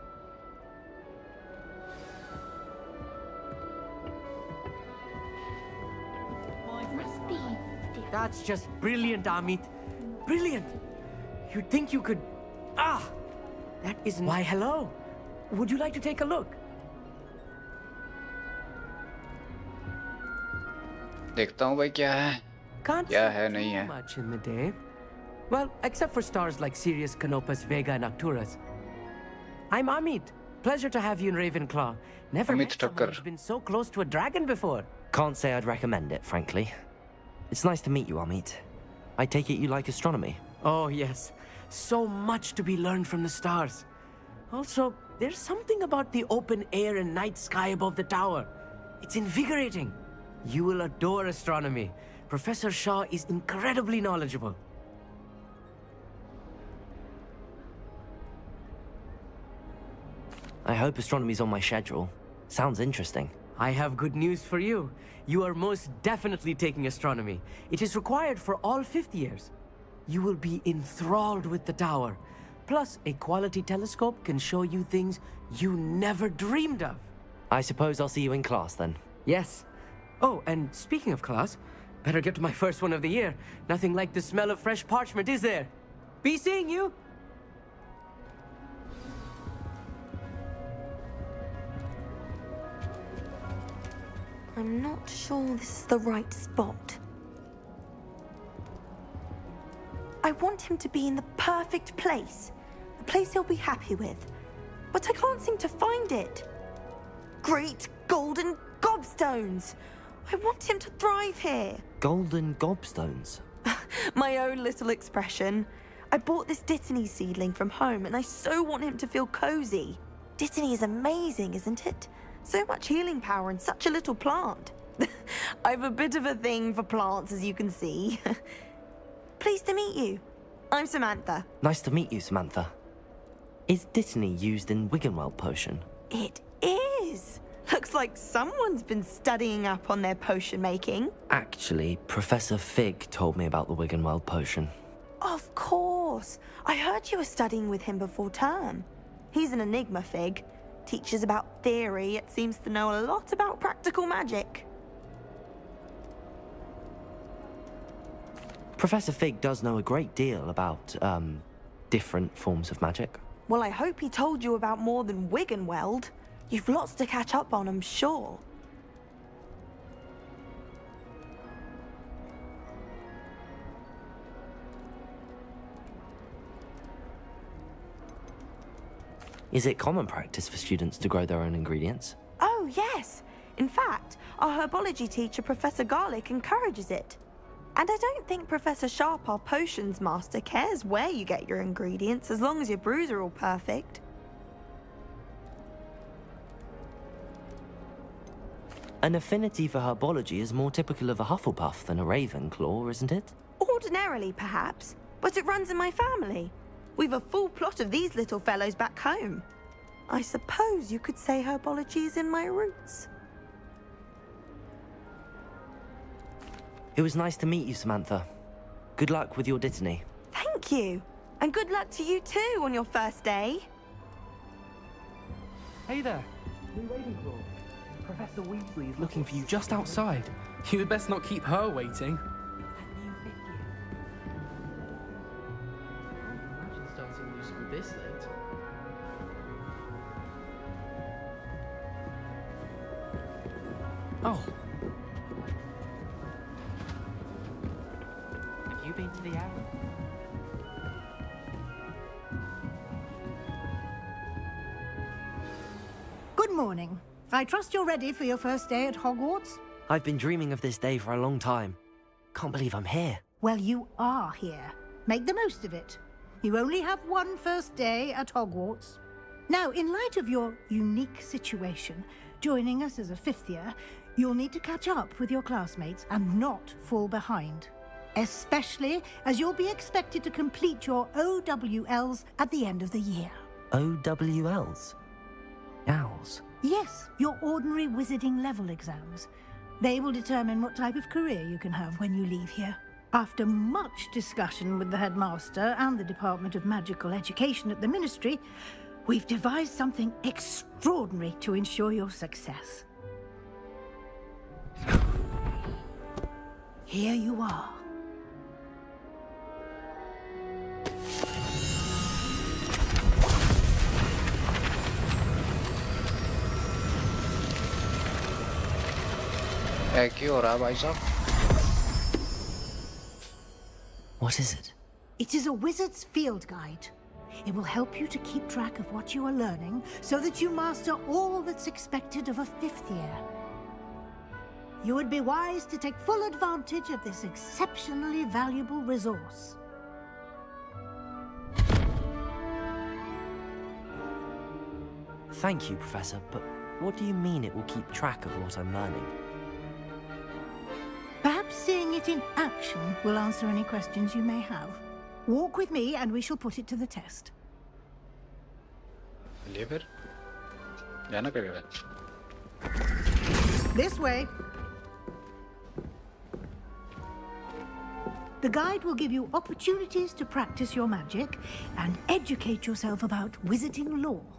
That's just brilliant, Amit. Brilliant. You'd think you could... Ah! That isn't... Why, hello. Would you like to take a look? देखता हूँ भाई क्या है Can't क्या see है नहीं too है much in the day. Well, except for stars like Sirius, Canopus, Vega, and Arcturus. I'm Amit. Pleasure to have you in Ravenclaw. Never Amit met someone Thakkar. who's been so close to a dragon before. Can't say I'd recommend it, frankly. It's nice to meet you, Amit. I take it you like astronomy? Oh, yes. So much to be learned from the stars. Also, there's something about the open air and night sky above the tower. It's invigorating. You will adore astronomy. Professor Shaw is incredibly knowledgeable. I hope astronomy's on my schedule. Sounds interesting. I have good news for you. You are most definitely taking astronomy. It is required for all fifth years. You will be enthralled with the tower. Plus, a quality telescope can show you things you never dreamed of. I suppose I'll see you in class then. Yes. Oh, and speaking of class, better get to my first one of the year. Nothing like the smell of fresh parchment, is there? Be seeing you! I'm not sure this is the right spot. I want him to be in the perfect place. A place he'll be happy with. But I can't seem to find it. Great golden gobstones! I want him to thrive here. Golden gobstones? My own little expression. I bought this Dittany seedling from home and I so want him to feel cozy. Dittany is amazing, isn't it? So much healing power in such a little plant. I've a bit of a thing for plants, as you can see. Pleased to meet you. I'm Samantha. Nice to meet you, Samantha. Is Dittany used in Wiggenweld potion? It is. Looks like someone's been studying up on their potion making. Actually, Professor Fig told me about the Wiggenweld potion. Of course. I heard you were studying with him before term. He's an enigma, Fig. Teaches about theory, yet seems to know a lot about practical magic. Professor Fig does know a great deal about, different forms of magic. Well, I hope he told you about more than Wiggenweld. You've lots to catch up on, I'm sure. Is it common practice for students to grow their own ingredients? Oh, yes. In fact, our herbology teacher, Professor Garlick, encourages it. And I don't think Professor Sharp, our potions master, cares where you get your ingredients, as long as your brews are all perfect. An affinity for herbology is more typical of a Hufflepuff than a Ravenclaw, isn't it? Ordinarily, perhaps, but it runs in my family. We've a full plot of these little fellows back home. I suppose you could say herbology is in my roots. It was nice to meet you, Samantha. Good luck with your Dittany. Thank you. And good luck to you too on your first day. Hey there. New Ravenclaw. Professor Weasley is looking for you just outside. You'd best not keep her waiting. That new starting new school this late. Oh. Have you been to the Owl? Good morning. I trust you're ready for your first day at Hogwarts? I've been dreaming of this day for a long time. Can't believe I'm here. Well, you are here. Make the most of it. You only have one first day at Hogwarts. Now, in light of your unique situation, joining us as a fifth year, you'll need to catch up with your classmates and not fall behind. Especially as you'll be expected to complete your OWLs at the end of the year. OWLs? Owls? Yes, your ordinary wizarding level exams. They will determine what type of career you can have when you leave here. After much discussion with the headmaster and the Department of Magical Education at the Ministry, we've devised something extraordinary to ensure your success. Here you are. क्या हो रहा है भाई साहब? What is it? It is a wizard's field guide. It will help you to keep track of what you are learning so that you master all that's expected of a fifth year. You would be wise to take full advantage of this exceptionally valuable resource. Thank you, Professor, but what do you mean it will keep track of what I'm learning? Perhaps seeing it in action will answer any questions you may have. Walk with me and we shall put it to the test. ले फिर जाना पड़ेगा. This way. The guide will give you opportunities to practice your magic and educate yourself about wizarding lore.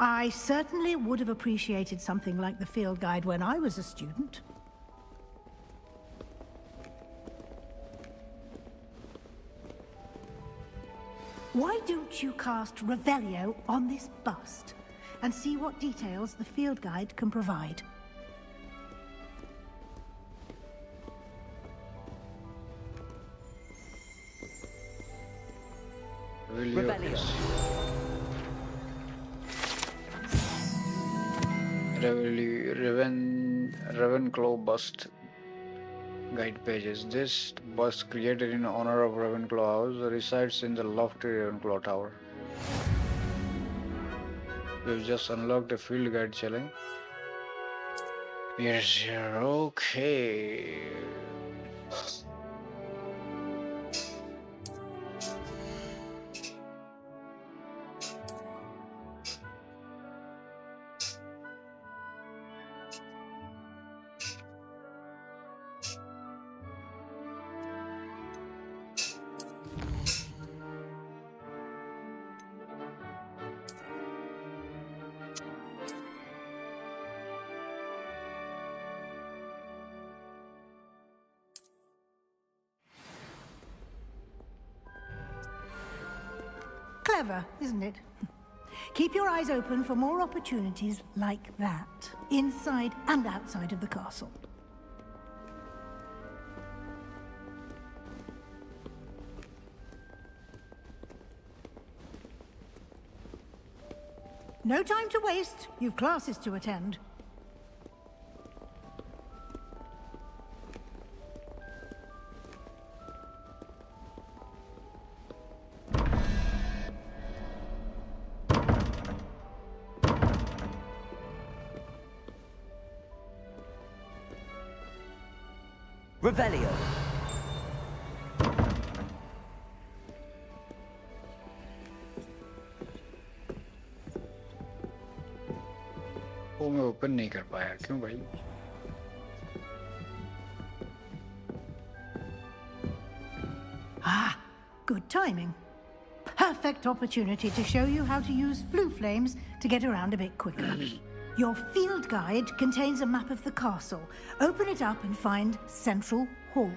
I certainly would have appreciated something like the field guide when I was a student. Why don't you cast Revelio on this bust and see what details the field guide can provide? Revelio. Ravenclaw bust guide pages. This bust, created in honor of Ravenclaw House, resides in the lofty Ravenclaw Tower. We've just unlocked a field guide challenge. Yes, here. Okay. Clever, isn't it? Keep your eyes open for more opportunities like that, inside and outside of the castle. No time to waste. You've classes to attend. Revelio. वो मैं open नहीं कर पाया, क्यों भाई? Ah, good timing. Perfect opportunity to show you how to use flue flames to get around a bit quicker. Your field guide contains a map of the castle. Open it up and find Central Hall.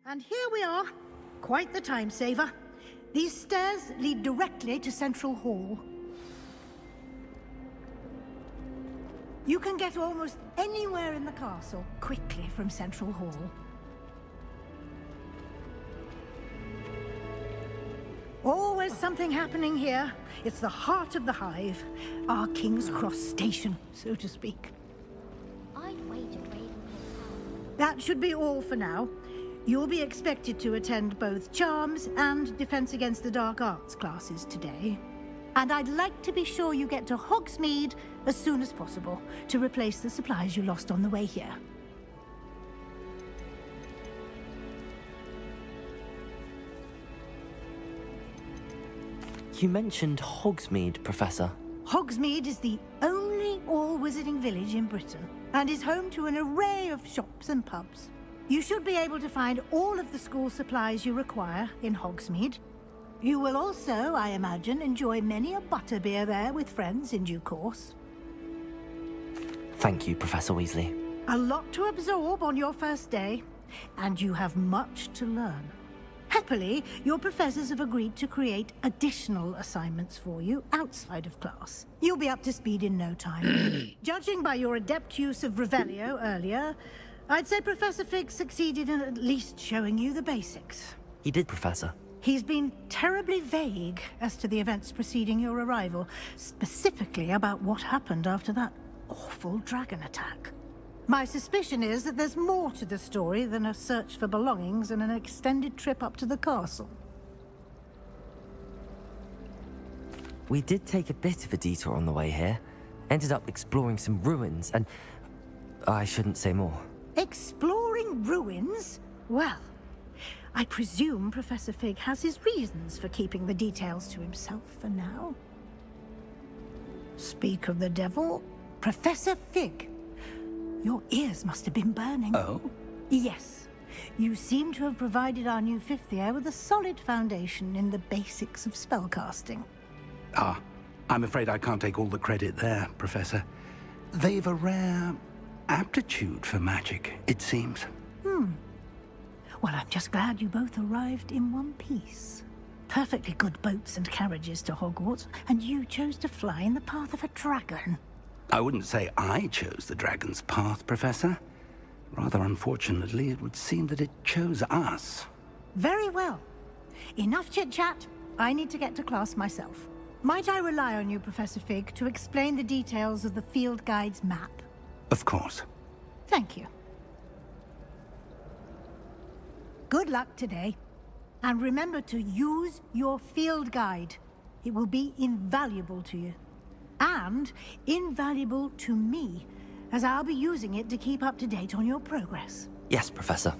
And here we are. Quite the time saver. These stairs lead directly to Central Hall. You can get almost anywhere in the castle quickly from Central Hall. Always something happening here. It's the heart of the hive. Our King's Cross station, so to speak. That should be all for now. You'll be expected to attend both Charms and Defense Against the Dark Arts classes today. And I'd like to be sure you get to Hogsmeade as soon as possible to replace the supplies you lost on the way here. You mentioned Hogsmeade, Professor. Hogsmeade is the only all-wizarding village in Britain and is home to an array of shops and pubs. You should be able to find all of the school supplies you require in Hogsmeade. You will also, I imagine, enjoy many a butterbeer there with friends in due course. Thank you, Professor Weasley. A lot to absorb on your first day, and you have much to learn. Happily, your professors have agreed to create additional assignments for you outside of class. You'll be up to speed in no time. Judging by your adept use of Revelio earlier, I'd say Professor Fig succeeded in at least showing you the basics. He did, Professor. He's been terribly vague as to the events preceding your arrival, specifically about what happened after that awful dragon attack. My suspicion is that there's more to the story than a search for belongings and an extended trip up to the castle. We did take a bit of a detour on the way here. Ended up exploring some ruins and... I shouldn't say more. Exploring ruins? Well, I presume Professor Fig has his reasons for keeping the details to himself for now. Speak of the devil, Professor Fig. Your ears must have been burning. Oh? Yes. You seem to have provided our new fifth year with a solid foundation in the basics of spellcasting. Ah, I'm afraid I can't take all the credit there, Professor. They've a rare aptitude for magic, it seems. Well, I'm just glad you both arrived in one piece. Perfectly good boats and carriages to Hogwarts, and you chose to fly in the path of a dragon. I wouldn't say I chose the dragon's path, Professor. Rather unfortunately, it would seem that it chose us. Very well. Enough chit-chat. I need to get to class myself. Might I rely on you, Professor Fig, to explain the details of the field guide's map? Of course. Thank you. Good luck today. And remember to use your field guide. It will be invaluable to you. And invaluable to me, as I'll be using it to keep up to date on your progress. Yes, Professor.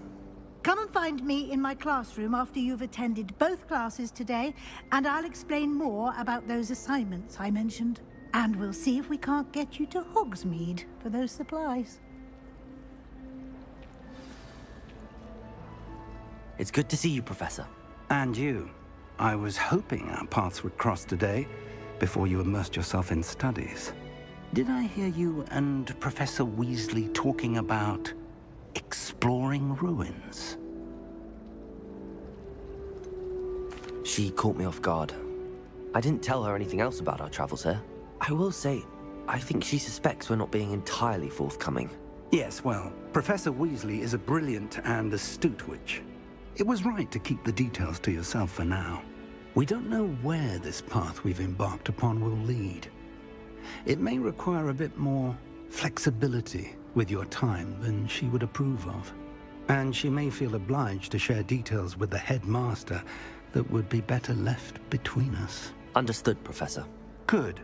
Come and find me in my classroom after you've attended both classes today, and I'll explain more about those assignments I mentioned. And we'll see if we can't get you to Hogsmeade for those supplies. It's good to see you, Professor. And you. I was hoping our paths would cross today, before you immersed yourself in studies. Did I hear you and Professor Weasley talking about exploring ruins? She caught me off guard. I didn't tell her anything else about our travels here. I will say, I think she suspects we're not being entirely forthcoming. Yes, well, Professor Weasley is a brilliant and astute witch. It was right to keep the details to yourself for now. We don't know where this path we've embarked upon will lead. It may require a bit more flexibility with your time than she would approve of. And she may feel obliged to share details with the headmaster that would be better left between us. Understood, Professor. Good.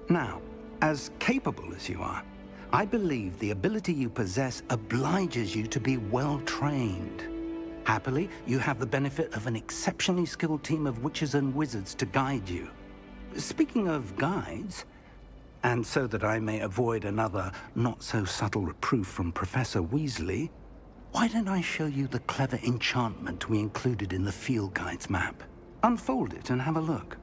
Now, as capable as you are, I believe the ability you possess obliges you to be well-trained. Happily, you have the benefit of an exceptionally skilled team of witches and wizards to guide you. Speaking of guides, and so that I may avoid another not-so-subtle reproof from Professor Weasley, why don't I show you the clever enchantment we included in the field guide's map? Unfold it and have a look.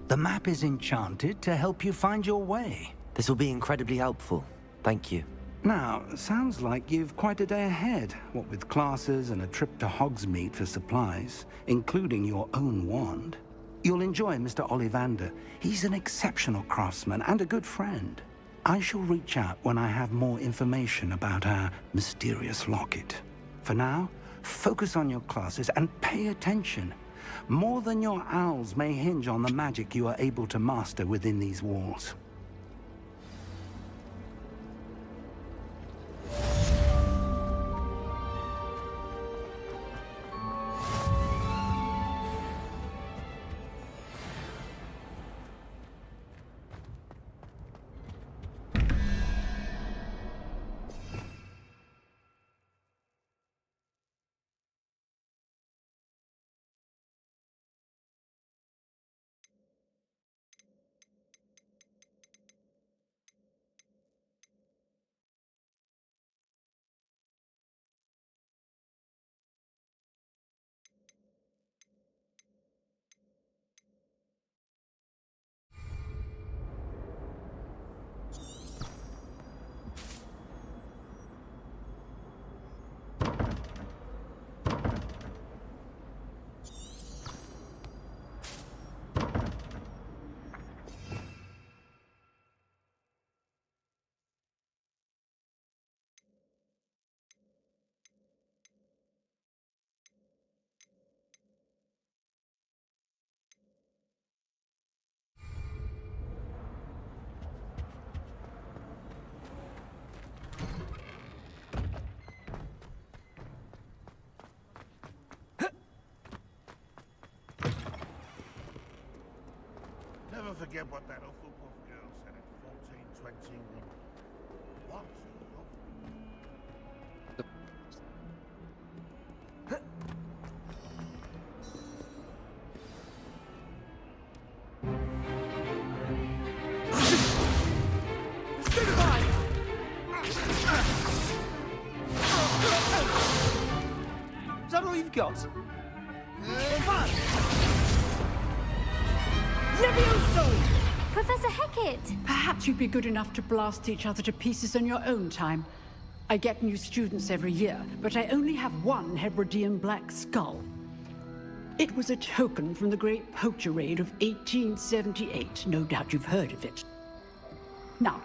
The map is enchanted to help you find your way. This will be incredibly helpful. Thank you. Now, sounds like you've quite a day ahead, what with classes and a trip to Hogsmeade for supplies, including your own wand. You'll enjoy Mr. Ollivander. He's an exceptional craftsman and a good friend. I shall reach out when I have more information about our mysterious locket. For now, focus on your classes and pay attention. More than your owls may hinge on the magic you are able to master within these walls. Never forget what that Hufflepuff girl said in 1421. What? Is that all you've got? Professor Hecat! Perhaps you'd be good enough to blast each other to pieces on your own time. I get new students every year, but I only have one Hebridean black skull. It was a token from the Great Poacher Raid of 1878. No doubt you've heard of it. Now,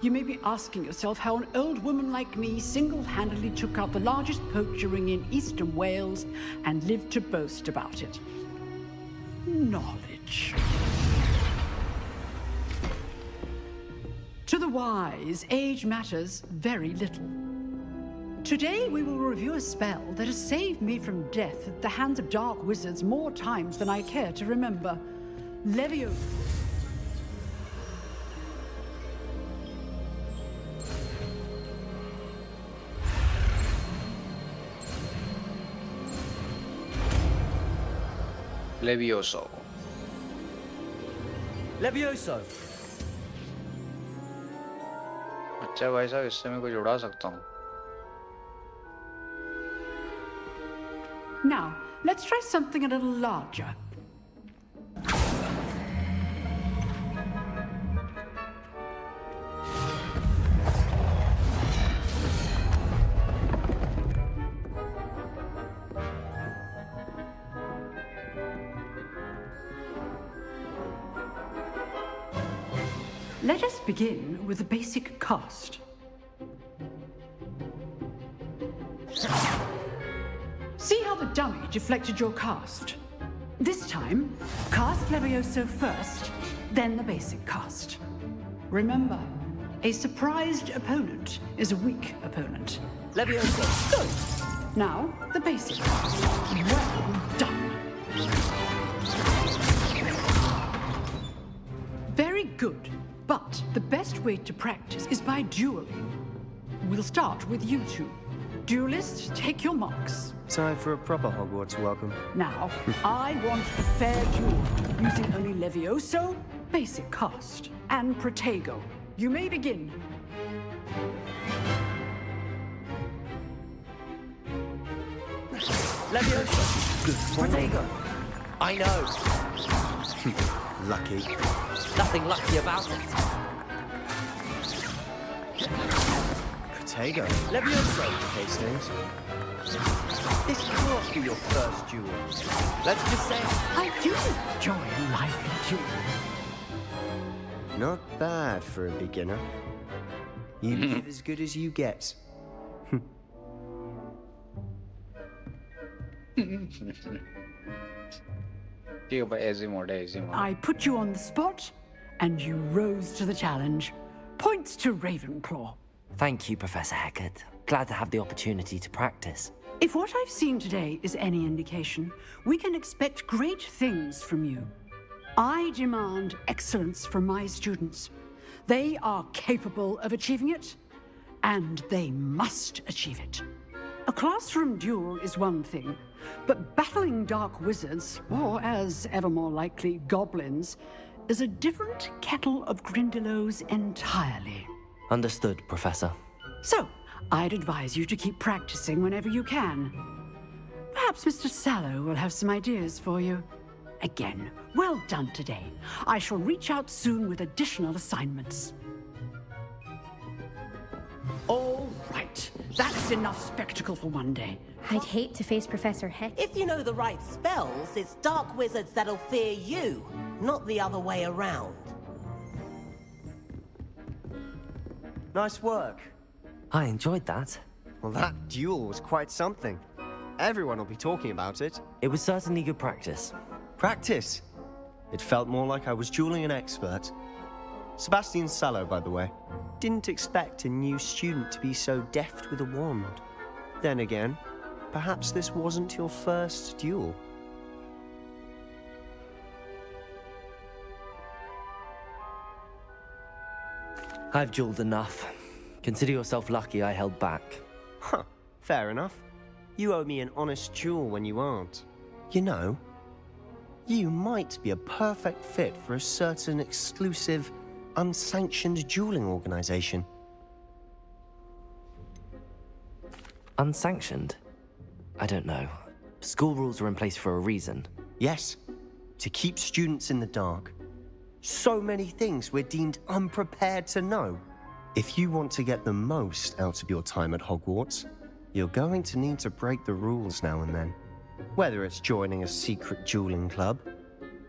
you may be asking yourself how an old woman like me single-handedly took out the largest poacher ring in eastern Wales and lived to boast about it. Knowledge. To the wise, age matters very little. Today we will review a spell that has saved me from death at the hands of dark wizards more times than I care to remember. Leviosa. Levioso. Levioso. अच्छा भाई साहब, इससे मैं कुछ उड़ा सकता हूँ. Now, let's try something a little larger. Let us begin with the basic cast. See how the dummy deflected your cast? This time, cast Levioso first, then the basic cast. Remember, a surprised opponent is a weak opponent. Levioso. Good. Now, the basic cast. Well done. Very good. But the best way to practice is by dueling. We'll start with you two. Duelists, take your marks. Time for a proper Hogwarts welcome. Now, I want a fair duel, using only Levioso, basic cast, and Protego. You may begin. Levioso. Protego. I know. Lucky. Nothing lucky about it. Protego. Levioso. Hastings. This can't be your first duel. Let's just say I do enjoy a lively duel. Not bad for a beginner. You give as good as you get. I put you on the spot, and you rose to the challenge. Points to Ravenclaw. Thank you, Professor Hecat. Glad to have the opportunity to practice. If what I've seen today is any indication, we can expect great things from you. I demand excellence from my students. They are capable of achieving it, and they must achieve it. A classroom duel is one thing, but battling dark wizards, or as ever more likely, goblins, is a different kettle of Grindylows entirely. Understood, Professor. So, I'd advise you to keep practicing whenever you can. Perhaps Mr. Sallow will have some ideas for you. Again, well done today. I shall reach out soon with additional assignments. All right, that's enough spectacle for one day. I'd hate to face Professor Heck. If you know the right spells, it's dark wizards that'll fear you, not the other way around. Nice work. I enjoyed that. Well, that duel was quite something. Everyone will be talking about it. It was certainly good practice. Practice? It felt more like I was dueling an expert. Sebastian Sallow, by the way. Didn't expect a new student to be so deft with a wand. Then again, perhaps this wasn't your first duel. I've dueled enough. Consider yourself lucky I held back. Huh, fair enough. You owe me an honest duel when you aren't. You know, you might be a perfect fit for a certain exclusive, unsanctioned dueling organization. Unsanctioned? I don't know. School rules are in place for a reason. Yes, to keep students in the dark. So many things we're deemed unprepared to know. If you want to get the most out of your time at Hogwarts, you're going to need to break the rules now and then. Whether it's joining a secret dueling club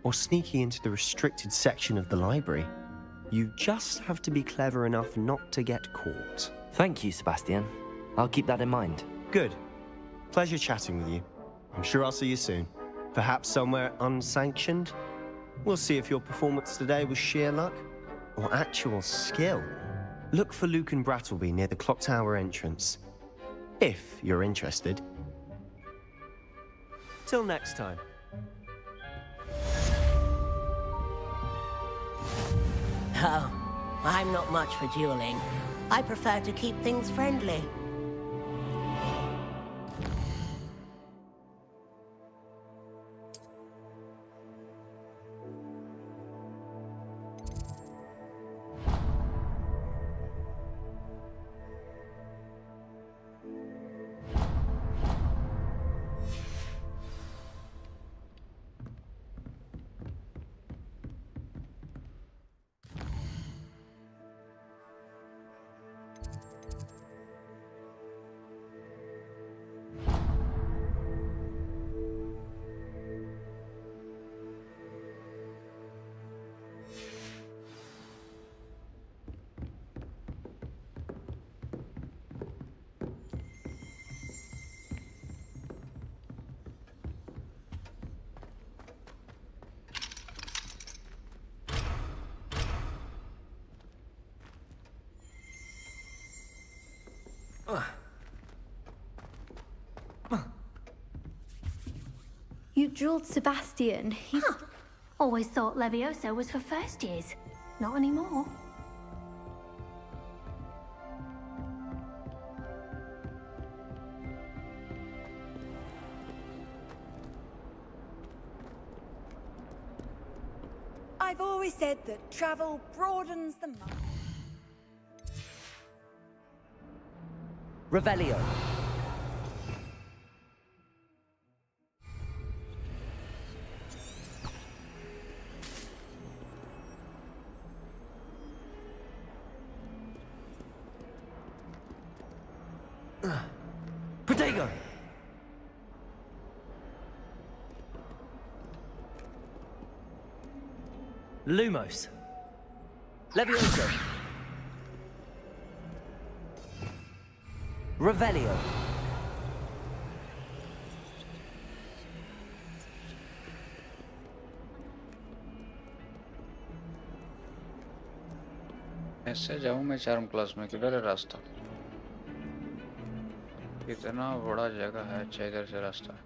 or sneaking into the restricted section of the library, you just have to be clever enough not to get caught. Thank you, Sebastian. I'll keep that in mind. Good. Pleasure chatting with you. I'm sure I'll see you soon. Perhaps somewhere unsanctioned? We'll see if your performance today was sheer luck or actual skill. Look for Luke and Brattleby near the clock tower entrance, if you're interested. Till next time. Oh, I'm not much for dueling. I prefer to keep things friendly. You dueled Sebastian. He's... Always thought Levioso was for first years. Not anymore. I've always said that travel broadens the mind. Revelio. Protego. Lumos. Levioso. Revelio. ऐसे जाऊं मैं charm class में? किधर है रास्ता? कितना बड़ा जगह है। अच्छा इधर से रास्ता है।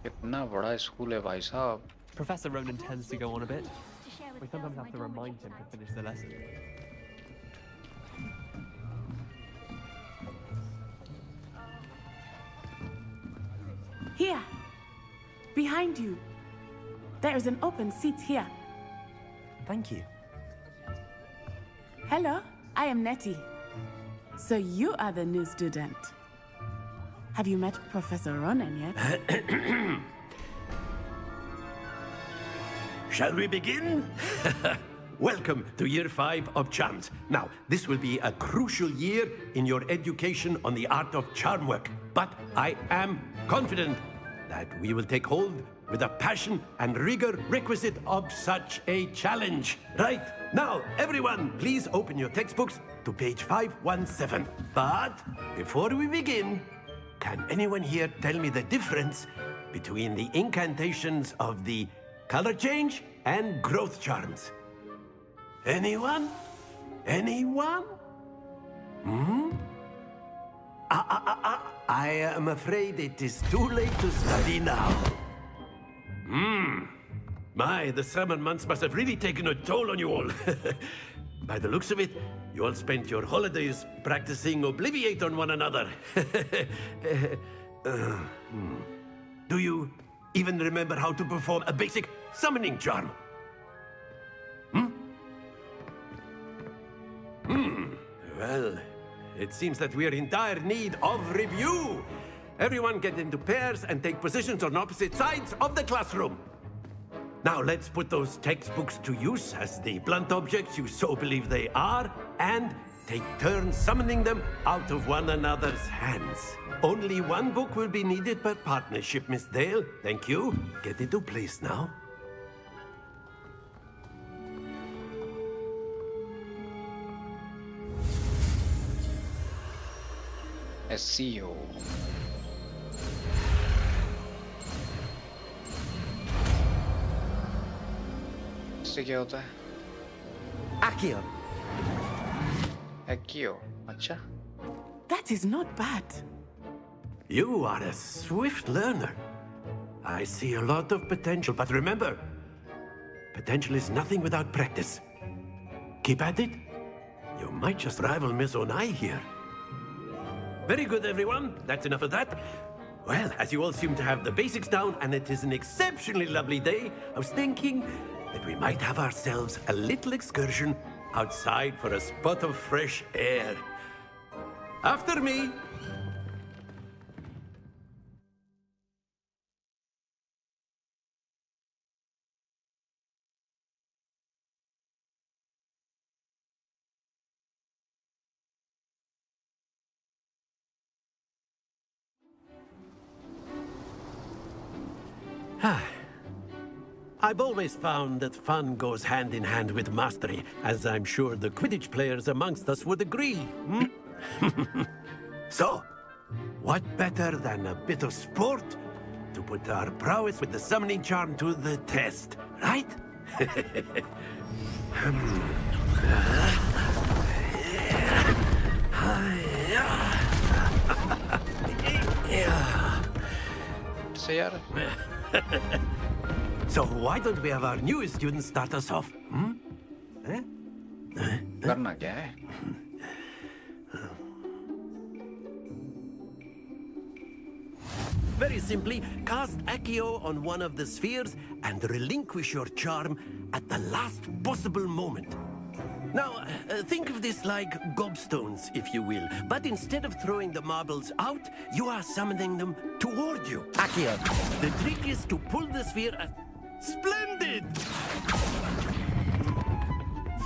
कितना बड़ा स्कूल है भाई साहब। Professor Ronan tends to go on a bit. We sometimes have to remind him to finish the lesson. Here, behind you. There is an open seat here. Thank you. Hello, I am Nettie. So you are the new student. Have you met Professor Ronan yet? Shall we begin? Welcome to Year 5 of Charms. Now, this will be a crucial year in your education on the art of charm work. But I am confident that we will take hold with the passion and rigor requisite of such a challenge. Right, now, everyone, please open your textbooks to page 517. But before we begin, can anyone here tell me the difference between the incantations of the color change and growth charms? Anyone? Anyone? Hmm? I am afraid it is too late to study now. My, the summer months must have really taken a toll on you all. By the looks of it, you all spent your holidays practicing Obliviate on one another. Do you even remember how to perform a basic summoning charm? Well, it seems that we are in dire need of review. Everyone get into pairs and take positions on opposite sides of the classroom. Now let's put those textbooks to use as the blunt objects you so believe they are, and take turns summoning them out of one another's hands. Only one book will be needed per partnership, Miss Dale. Thank you. Get into place now. SEO. इससे क्या होता है? Accio. Accio. अच्छा. That is not bad. You are a swift learner. I see a lot of potential, but remember, potential is nothing without practice. Keep at it. You might just rival Miss Onai here. Very good, everyone. That's enough of that. Well, as you all seem to have the basics down, and it is an exceptionally lovely day, I was thinking that we might have ourselves a little excursion outside for a spot of fresh air. After me. I've always found that fun goes hand in hand with mastery, as I'm sure the Quidditch players amongst us would agree. So, what better than a bit of sport to put our prowess with the summoning charm to the test, right? So why don't we have our newest student start us off? करना क्या है? Very simply, cast Accio on one of the spheres and relinquish your charm at the last possible moment. Now, think of this like gobstones, if you will. But instead of throwing the marbles out, you are summoning them toward you. Accio. The trick is to pull the sphere... Splendid!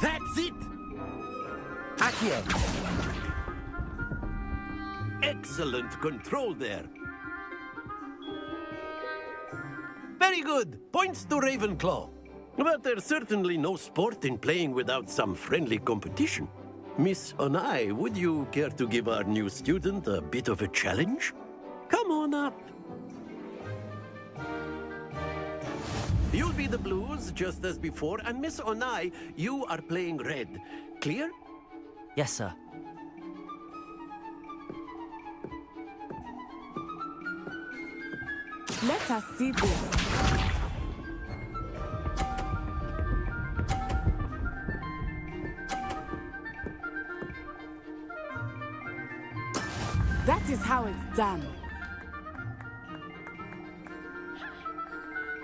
That's it! Accio. Excellent control there. Very good. Points to Ravenclaw. But there's certainly no sport in playing without some friendly competition. Miss Onai, would you care to give our new student a bit of a challenge? Come on up. You'll be the blues, just as before, and Miss Onai, you are playing red. Clear? Yes, sir. Let us see this. That is how it's done.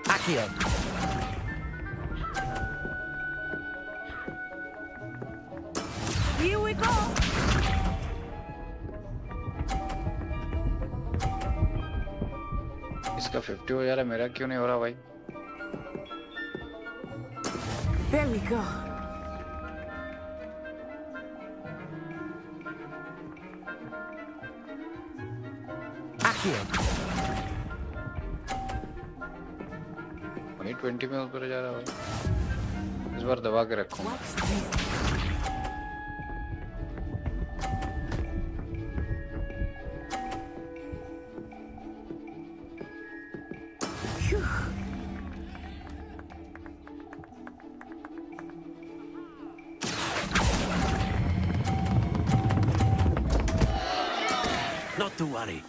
Accio. Here we go. इसका 50 हो जा रहा है, मेरा क्यों नहीं हो रहा भाई? There we go. Accio. वही 20 में ऊपर जा रहा है भाई। इस बार दबा के रखूंगा। Not to worry.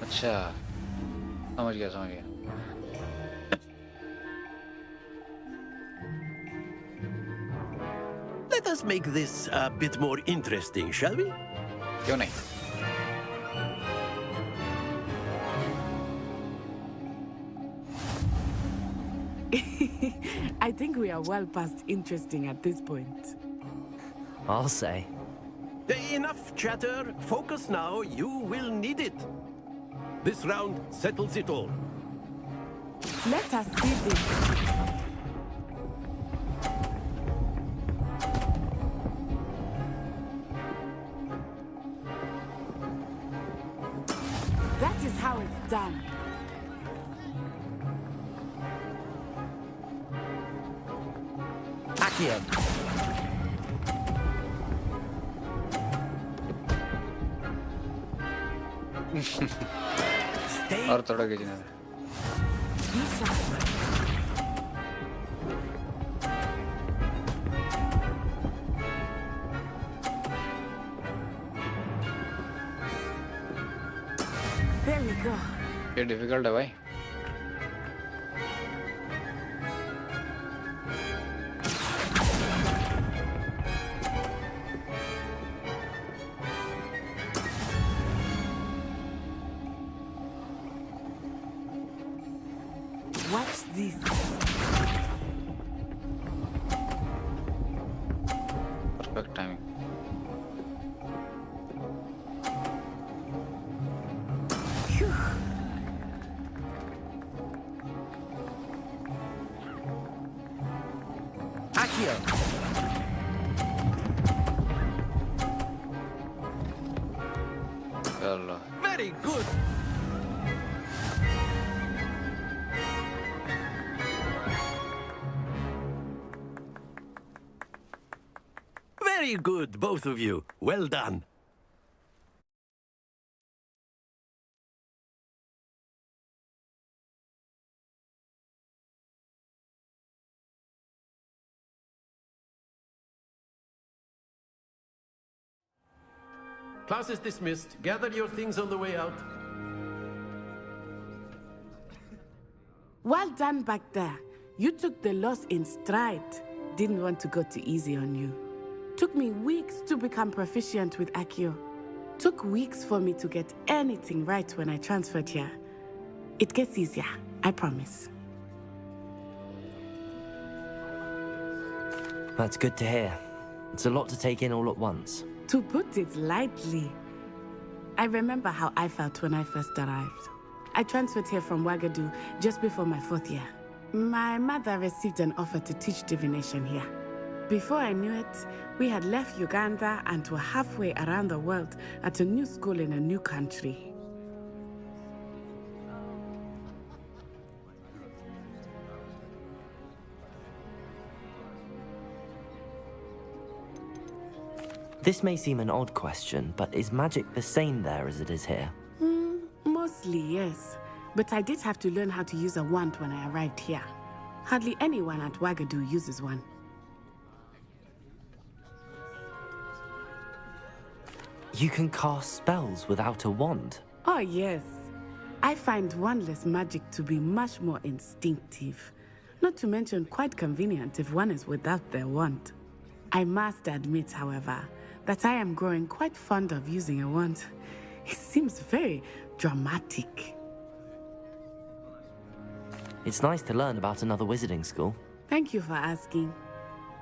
अच्छा, समझ गया, समझ गया। Let us make this a bit more interesting, shall we? क्यों नहीं? I think we are well past interesting at this point. I'll say. Enough chatter. Focus now. You will need it. This round settles it all. Let us see this. That is how it's done. Accio. और थोड़ा खींचना है। There we go. ये difficult है भाई। Watch this. Perfect timing. Accio. चलो। Very good. Very good, both of you. Well done. Class is dismissed. Gather your things on the way out. Well done back there. You took the loss in stride. Didn't want to go too easy on you. Took me weeks to become proficient with Accio. Took weeks for me to get anything right when I transferred here. It gets easier, I promise. That's good to hear. It's a lot to take in all at once. To put it lightly, I remember how I felt when I first arrived. I transferred here from Ouagadougou just before my 4th year. My mother received an offer to teach divination here. Before I knew it, we had left Uganda and were halfway around the world at a new school in a new country. This may seem an odd question, but is magic the same there as it is here? Mostly, yes. But I did have to learn how to use a wand when I arrived here. Hardly anyone at Ouagadougou uses one. You can cast spells without a wand? Oh, yes. I find wandless magic to be much more instinctive. Not to mention quite convenient if one is without their wand. I must admit, however, that I am growing quite fond of using a wand. It seems very dramatic. It's nice to learn about another wizarding school. Thank you for asking.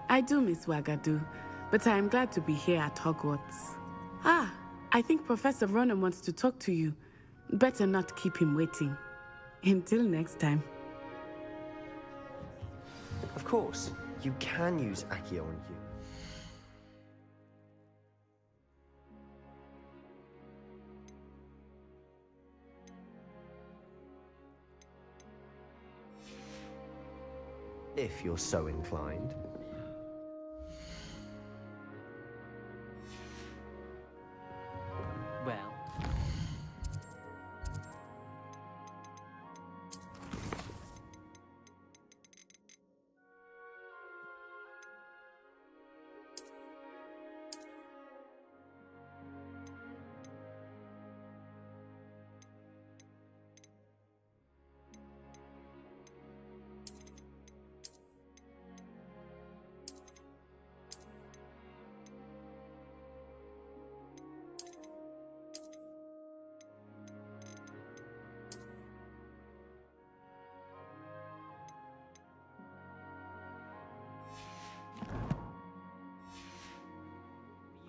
I do miss Ouagadougou, but I am glad to be here at Hogwarts. Ah, I think Professor Ronan wants to talk to you. Better not keep him waiting. Until next time. Of course, you can use Accio on you. If you're so inclined. Well.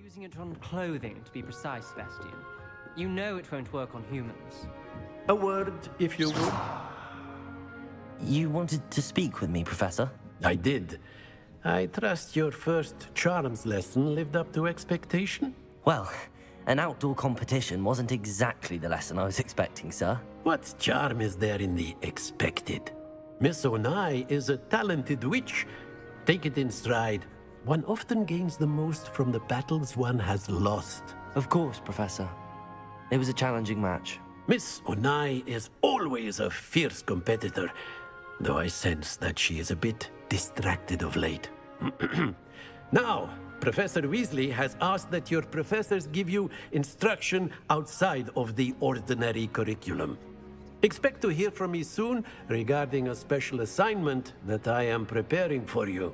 using it on clothing, to be precise, Sebastian. You know it won't work on humans. A word, if you would. You wanted to speak with me, Professor? I did. I trust your first charms lesson lived up to expectation? Well, an outdoor competition wasn't exactly the lesson I was expecting, sir. What charm is there in the expected? Miss Onai is a talented witch. Take it in stride. One often gains the most from the battles one has lost. Of course, Professor. It was a challenging match. Miss Onai is always a fierce competitor, though I sense that she is a bit distracted of late. Now, Professor Weasley has asked that your professors give you instruction outside of the ordinary curriculum. Expect to hear from me soon regarding a special assignment that I am preparing for you.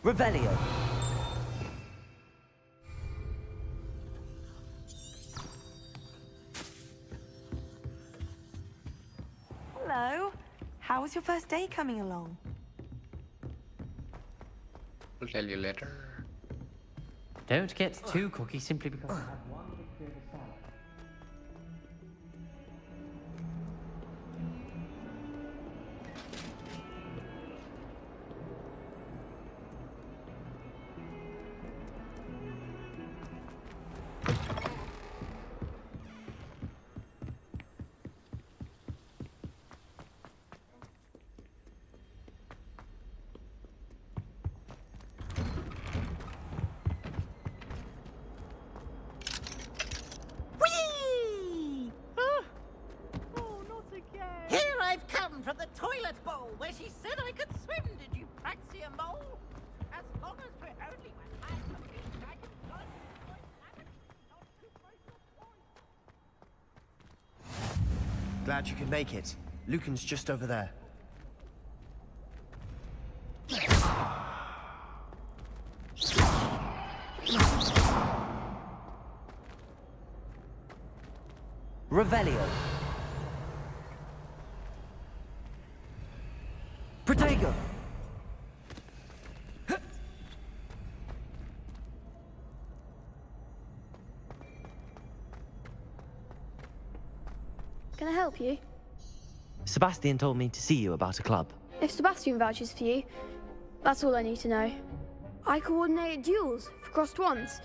Revelio. Hello. How was your first day coming along? I'll tell you later. Don't get too cocky simply because I have one big bit of salad. Whee! Oh, not again. Here I've come from the toilet bowl where she said I could swim. Did you praxia mole? As long as we're only when I'm convinced I can float, not to break your point. Glad you could make it. Lucan's just over there. Revelio. Protego. Can I help you? Sebastian told me to see you about a club. If Sebastian vouches for you, that's all I need to know. I coordinate duels for crossed wands.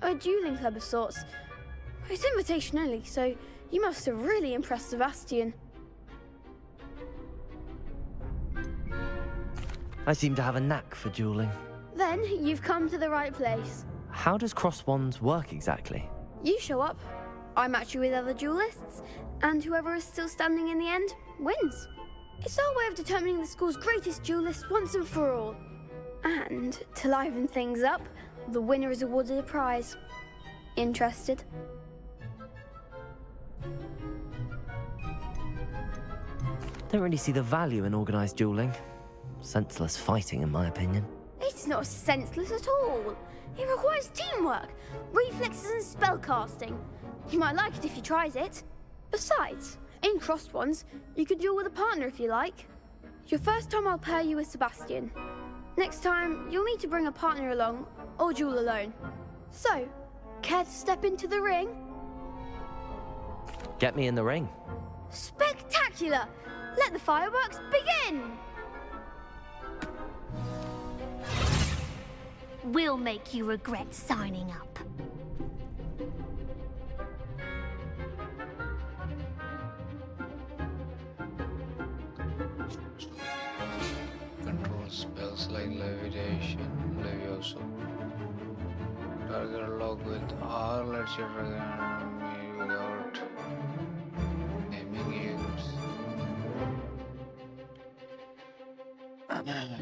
A dueling club of sorts. It's invitation only, so you must have really impressed Sebastian. I seem to have a knack for dueling. Then you've come to the right place. How does cross wands work exactly? You show up, I match you with other duelists, and whoever is still standing in the end wins. It's our way of determining the school's greatest duelist once and for all. And to liven things up, the winner is awarded a prize. Interested? Don't really see the value in organised dueling. Senseless fighting, in my opinion. It's not senseless at all. It requires teamwork, reflexes and spellcasting. You might like it if you tried it. Besides, in crossed ones, you could duel with a partner if you like. Your first time I'll pair you with Sebastian. Next time, you'll need to bring a partner along, or duel alone. So, care to step into the ring? Get me in the ring. Spectacular! Let the fireworks begin! We'll make you regret signing up. Control spells like levitation, levioso. Target lock with R, let's you me without naming aids.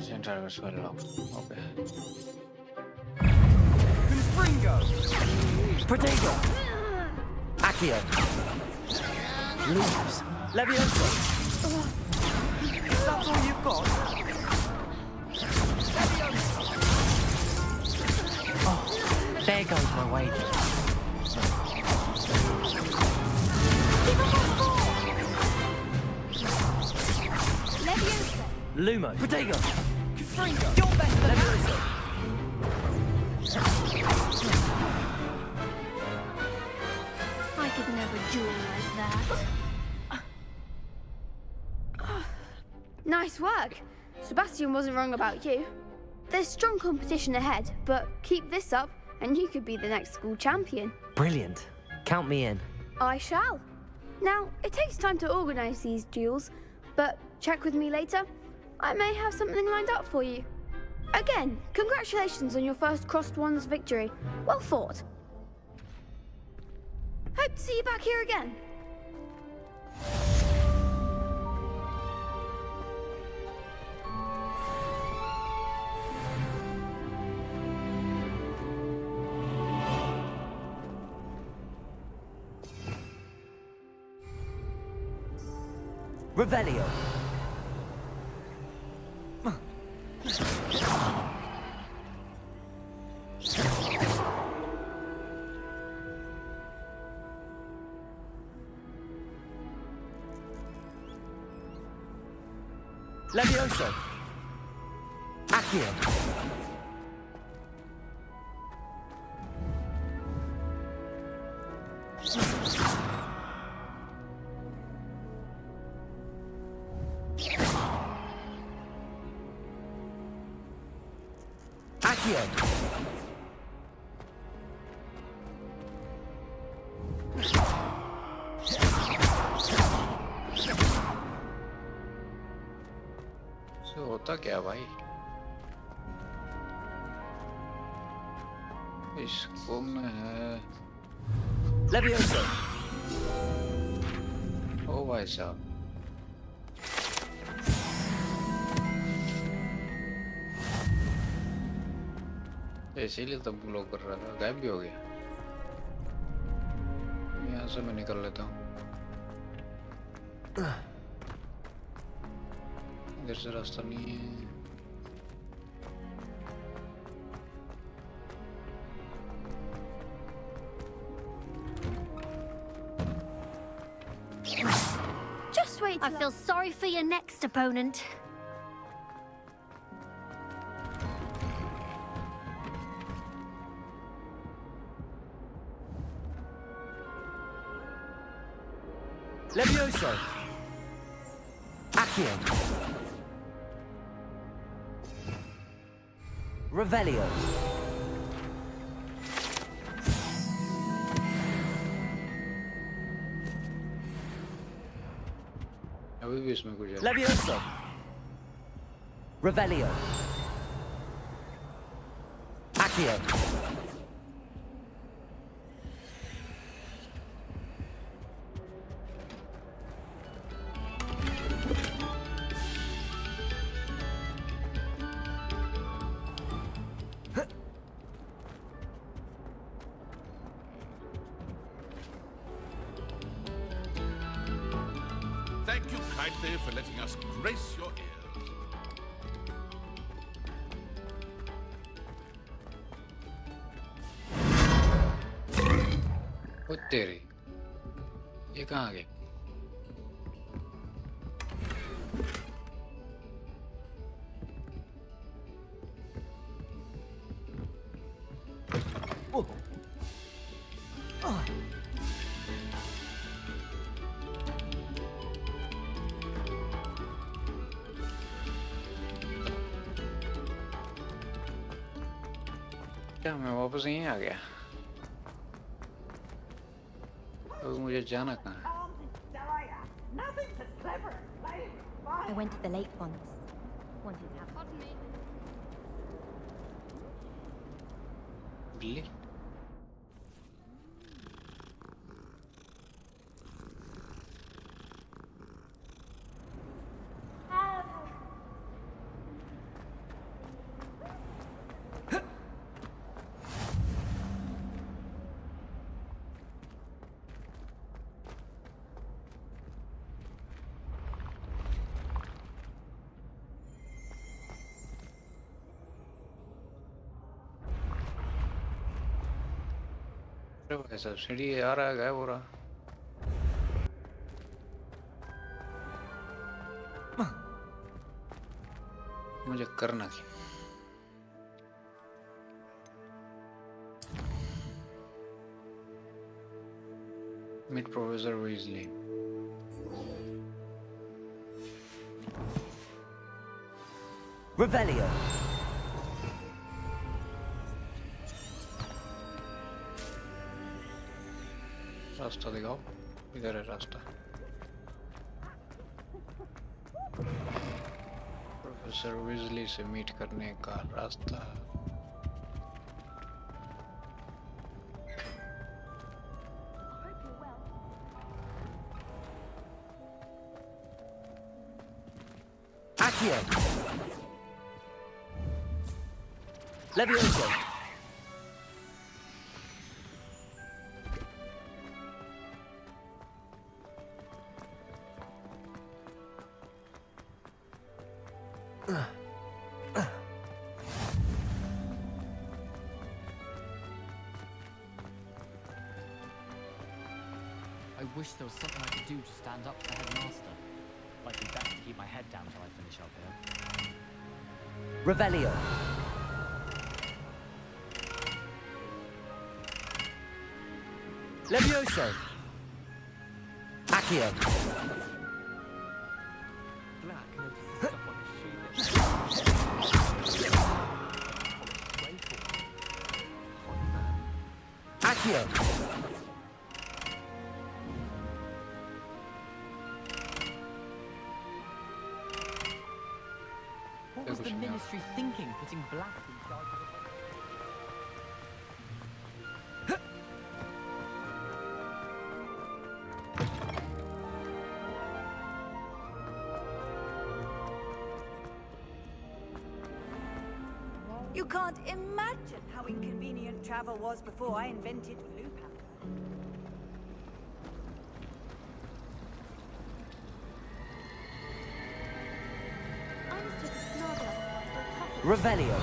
Same target spell lock. Okay. Protego. Accio. Lose. Levioso. Is that all you've got? Oh, there goes my wages. Levioso. Lumo. Protego. You're better than Levioso. I could never duel like that. Nice work. Sebastian wasn't wrong about you. There's strong competition ahead, but keep this up and you could be the next school champion. Brilliant. Count me in. I shall. Now, it takes time to organise these duels, but check with me later. I may have something lined up for you. Again, congratulations on your first crossed wands victory. Well fought. Hope to see you back here again. Revelio. Levioso! Accio! Accio! से होता क्या भाई? इसको मैं Levioso! ओ भाई साहब इसीलिए तब ब्लॉक कर रहा था, गायब भी हो गया। यहाँ से मैं निकल लेता हूँ, इधर से रास्ता नहीं है। Just wait. I feel sorry for your next opponent. Levioso! Accio! Revelio! अभी भी इसमें कुछ है। Levioso! Revelio! Accio! Thank you kindly for letting us grace your ears. ओ तेरी, ये कहाँ आ गए? क्या मैं वापस यहीं आ गया? अब मुझे जाना कहाँ है? I went to the lake once. Wanted to have बिल्ली? भाई साहब सीढ़ी आ रहा है, गायब हो रहा। मुझे करना क्या? Meet Professor Weasley. Revelio! रास्ता दिखाओ, इधर है रास्ता। प्रोफेसर विजली से मीट करने का रास्ता। Accio! Levioso! I wish there was something I could do to stand up to the headmaster. Likely best to keep my head down till I finish up here. Revelio. Levioso. Accio. Black notices stuff on his shoe. Accio. What was the Ministry thinking, putting Black in charge of the... You can't imagine how inconvenient travel was before I invented Blue Panther. I mistook a smuggler for a coffee. Revelio.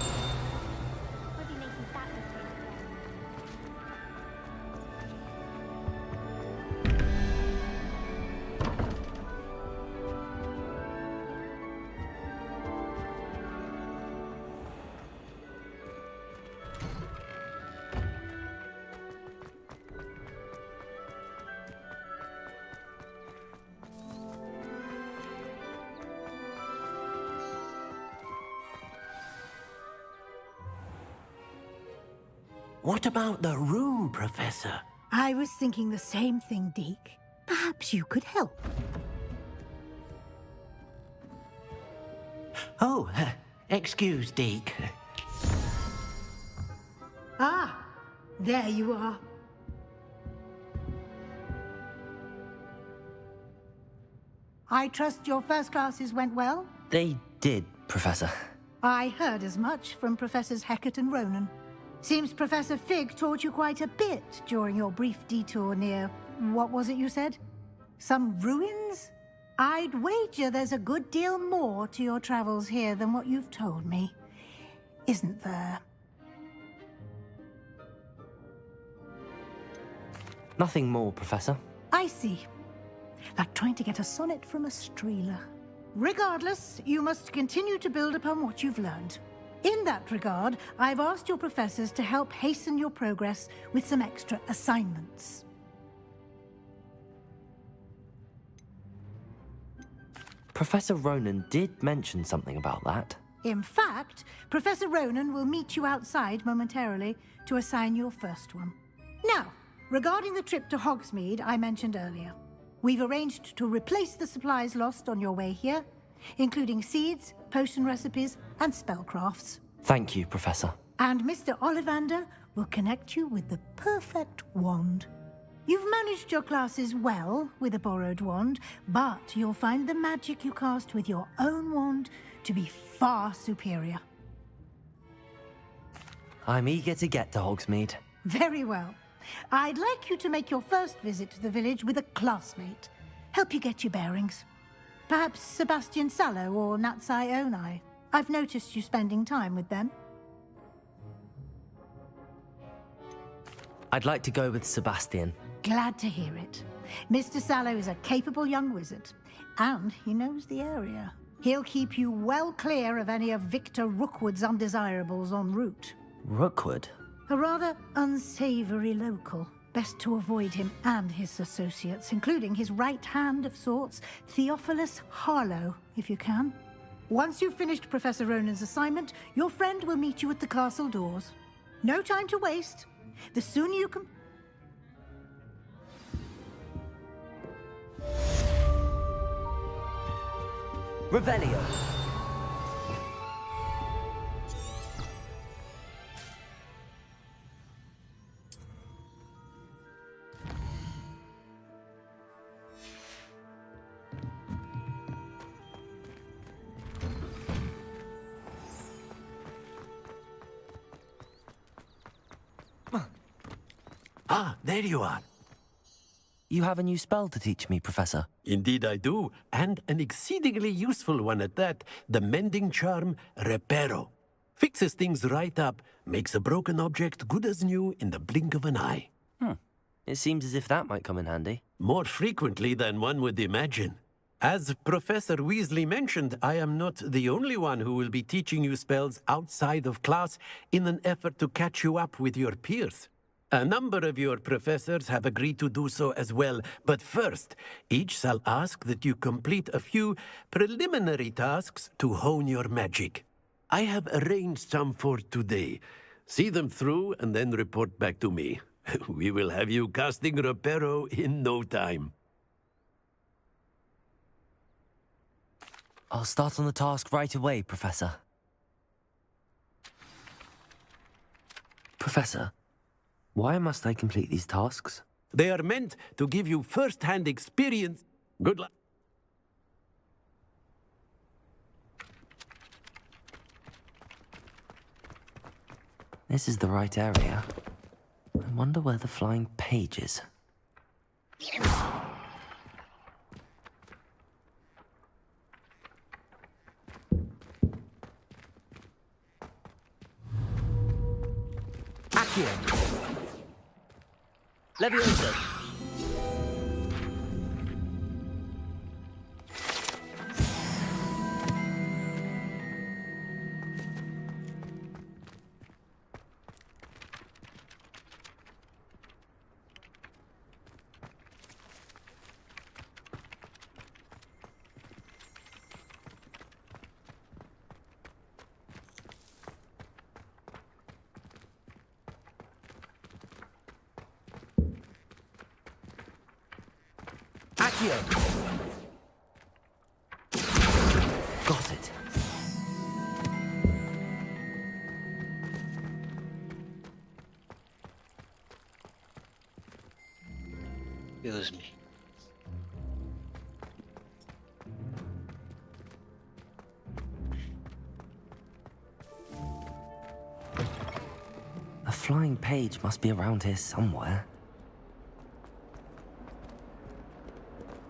Won't be making that mistake again. What about the room, Professor? I was thinking the same thing, Deke. Perhaps you could help. Oh, excuse, Deke. Ah, there you are. I trust your first classes went well? They did, Professor. I heard as much from Professors Hecat and Ronan. Seems Professor Fig taught you quite a bit during your brief detour near... what was it you said? Some ruins? I'd wager there's a good deal more to your travels here than what you've told me. Isn't there? Nothing more, Professor. I see. Like trying to get a sonnet from a streeler. Regardless, you must continue to build upon what you've learned. In that regard, I've asked your professors to help hasten your progress with some extra assignments. Professor Ronan did mention something about that. In fact, Professor Ronan will meet you outside momentarily to assign your first one. Now, regarding the trip to Hogsmeade I mentioned earlier, we've arranged to replace the supplies lost on your way here, including seeds, potion recipes, and spellcrafts. Thank you, Professor. And Mr. Ollivander will connect you with the perfect wand. You've managed your classes well with a borrowed wand, but you'll find the magic you cast with your own wand to be far superior. I'm eager to get to Hogsmeade. Very well. I'd like you to make your first visit to the village with a classmate. Help you get your bearings. Perhaps Sebastian Sallow or Natsai Onai. I've noticed you spending time with them. I'd like to go with Sebastian. Glad to hear it. Mr. Sallow is a capable young wizard, and he knows the area. He'll keep you well clear of any of Victor Rookwood's undesirables en route. Rookwood? A rather unsavory local. Best to avoid him and his associates, including his right hand of sorts, Theophilus Harlow, if you can. Once you've finished Professor Ronan's assignment, your friend will meet you at the castle doors. No time to waste. The sooner you can... Revelio. Ah, there you are. You have a new spell to teach me, Professor. Indeed I do, and an exceedingly useful one at that, the mending charm Reparo. Fixes things right up, makes a broken object good as new in the blink of an eye. It seems as if that might come in handy. More frequently than one would imagine. As Professor Weasley mentioned, I am not the only one who will be teaching you spells outside of class in an effort to catch you up with your peers. A number of your professors have agreed to do so as well, but first, each shall ask that you complete a few preliminary tasks to hone your magic. I have arranged some for today. See them through and then report back to me. We will have you casting Reparo in no time. I'll start on the task right away, Professor. Professor, why must I complete these tasks? They are meant to give you first-hand experience. Good luck. This is the right area. I wonder where the flying page is. Accio. Leviosa. Got it. Excuse me. A flying page must be around here somewhere.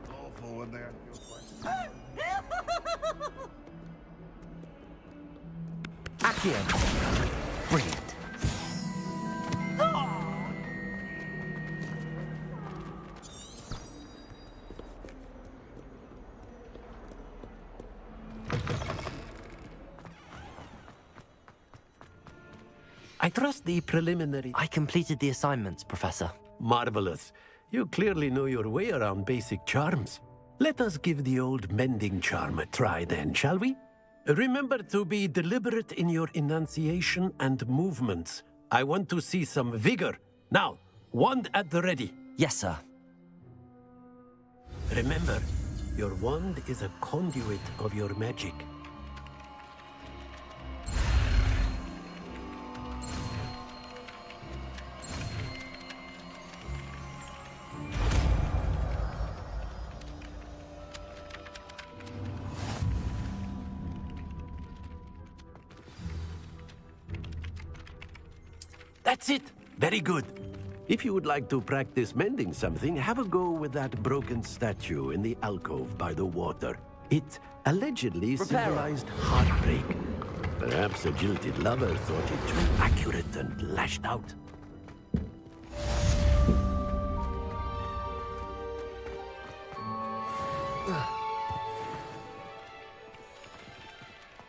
Awful in there. Accio. Brilliant. I trust the preliminary... I completed the assignments, Professor. Marvelous. You clearly know your way around basic charms. Let us give the old mending charm a try then, shall we? Remember to be deliberate in your enunciation and movements. I want to see some vigor. Now, wand at the ready. Yes, sir. Remember, your wand is a conduit of your magic. That's it! Very good. If you would like to practice mending something, have a go with that broken statue in the alcove by the water. It allegedly symbolized heartbreak. Perhaps a jilted lover thought it too accurate and lashed out.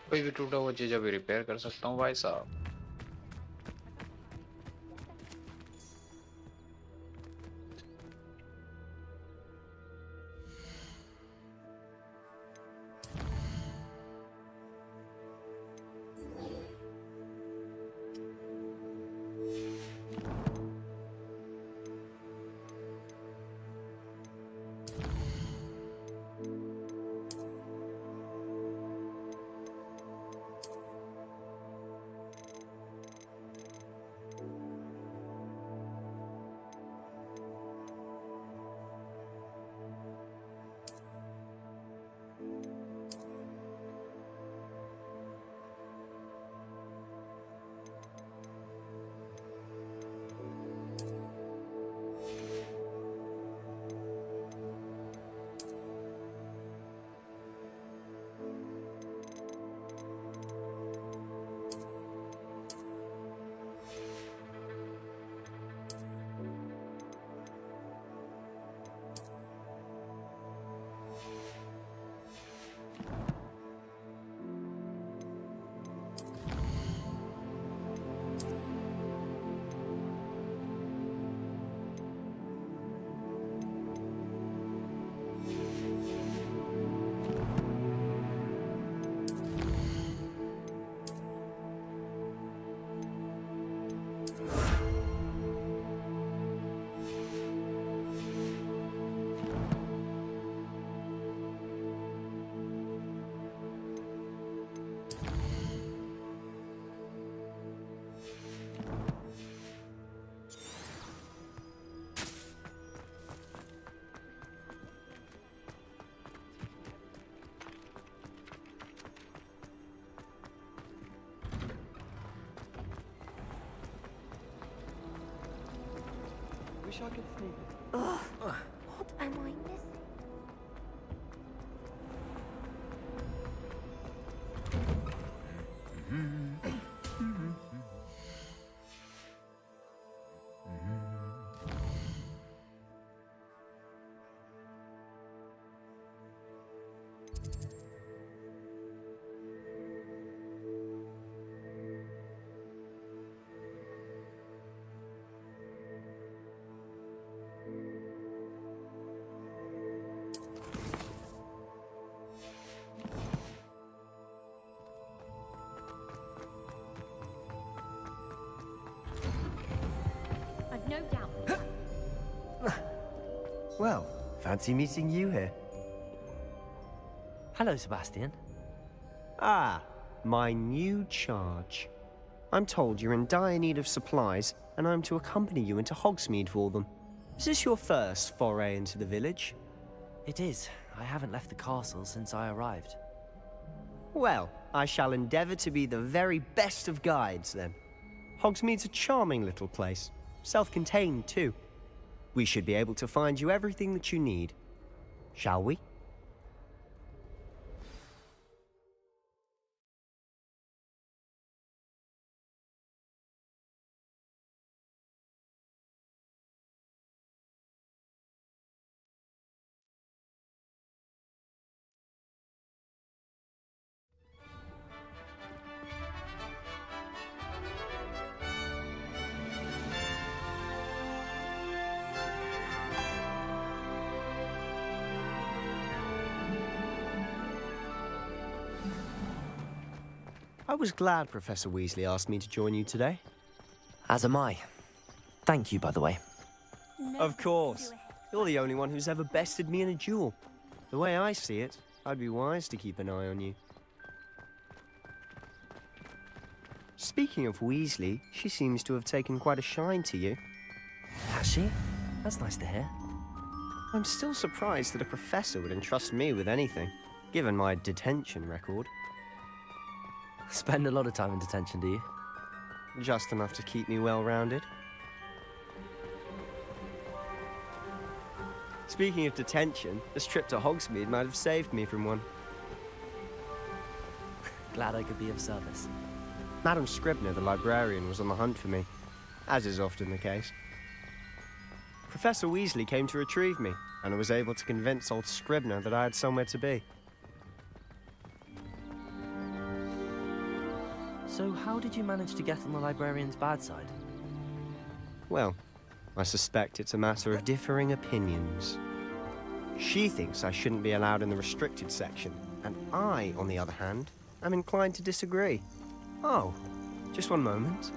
कोई भी टूटा हुआ चीज अभी repair कर सकता हूँ भाई साहब. Wish I could sneak it. Ugh. What am I missing? I've no doubt. Well, fancy meeting you here. Hello, Sebastian. Ah, my new charge. I'm told you're in dire need of supplies, and I'm to accompany you into Hogsmeade for them. Is this your first foray into the village? It is. I haven't left the castle since I arrived. Well, I shall endeavour to be the very best of guides, then. Hogsmeade's a charming little place. Self-contained, too. We should be able to find you everything that you need. Shall we? I was glad Professor Weasley asked me to join you today. As am I. Thank you, by the way. Of course. You're the only one who's ever bested me in a duel. The way I see it, I'd be wise to keep an eye on you. Speaking of Weasley, she seems to have taken quite a shine to you. Has she? That's nice to hear. I'm still surprised that a professor would entrust me with anything, given my detention record. Spend a lot of time in detention, do you? Just enough to keep me well-rounded. Speaking of detention, this trip to Hogsmeade might have saved me from one. Glad I could be of service. Madam Scribner, the librarian, was on the hunt for me, as is often the case. Professor Weasley came to retrieve me, and I was able to convince old Scribner that I had somewhere to be. So how did you manage to get on the librarian's bad side? Well, I suspect it's a matter of differing opinions. She thinks I shouldn't be allowed in the restricted section, and I, on the other hand, am inclined to disagree. Oh, just one moment.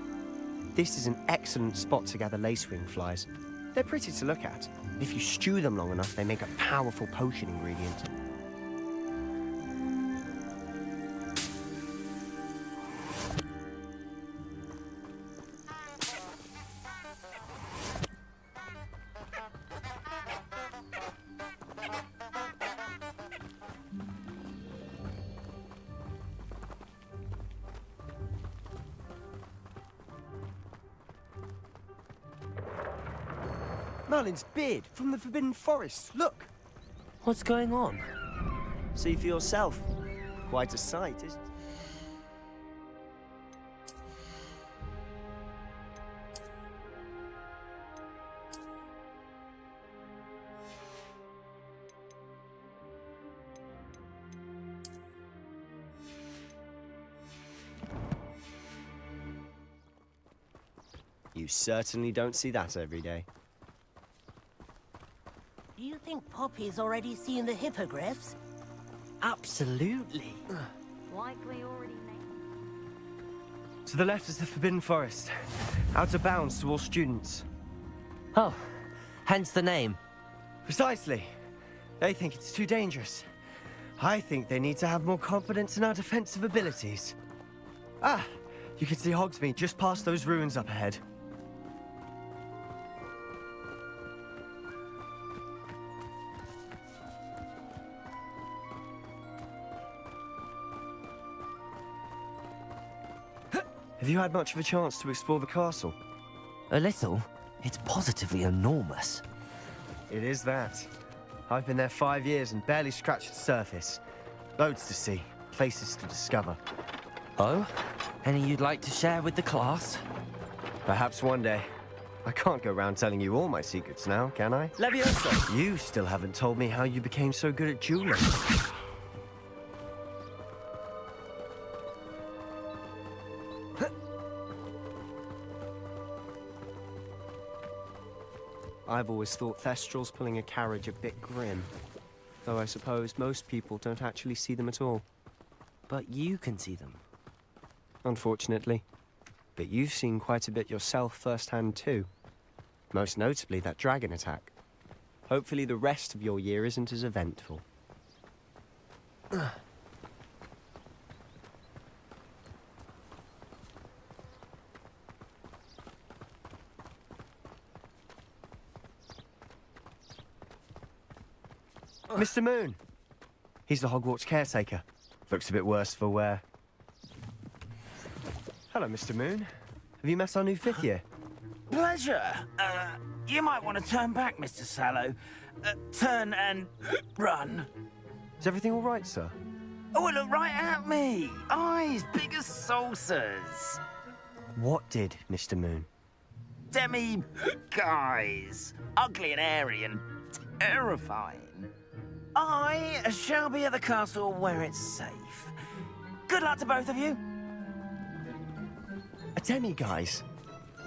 This is an excellent spot to gather lacewing flies. They're pretty to look at. If you stew them long enough, they make a powerful potion ingredient. Merlin's beard from the Forbidden Forest. Look! What's going on? See for yourself. Quite a sight, isn't it? You certainly don't see that every day. Do you think Poppy's already seen the hippogriffs? Absolutely. Likely already made. To the left is the Forbidden Forest. Out of bounds to all students. Oh, hence the name. Precisely. They think it's too dangerous. I think they need to have more confidence in our defensive abilities. Ah, you can see Hogsmeade just past those ruins up ahead. Have you had much of a chance to explore the castle? A little. It's positively enormous. It is that. I've been there 5 years and barely scratched the surface. Loads to see, places to discover. Oh? Any you'd like to share with the class? Perhaps one day. I can't go around telling you all my secrets now, can I? Levioso! You still haven't told me how you became so good at dueling. I've always thought Thestrals pulling a carriage a bit grim. Though I suppose most people don't actually see them at all. But you can see them. Unfortunately. But you've seen quite a bit yourself firsthand too. Most notably that dragon attack. Hopefully the rest of your year isn't as eventful. Mr. Moon! He's the Hogwarts caretaker. Looks a bit worse for wear. Hello, Mr. Moon. Have you met our new 5th year? Pleasure. You might want to turn back, Mr. Sallow. Turn and run. Is everything all right, sir? Oh, look right at me. Eyes big as saucers. What did, Mr. Moon? Demi guys. Ugly and airy and terrifying. I shall be at the castle where it's safe. Good luck to both of you. A demi-guise?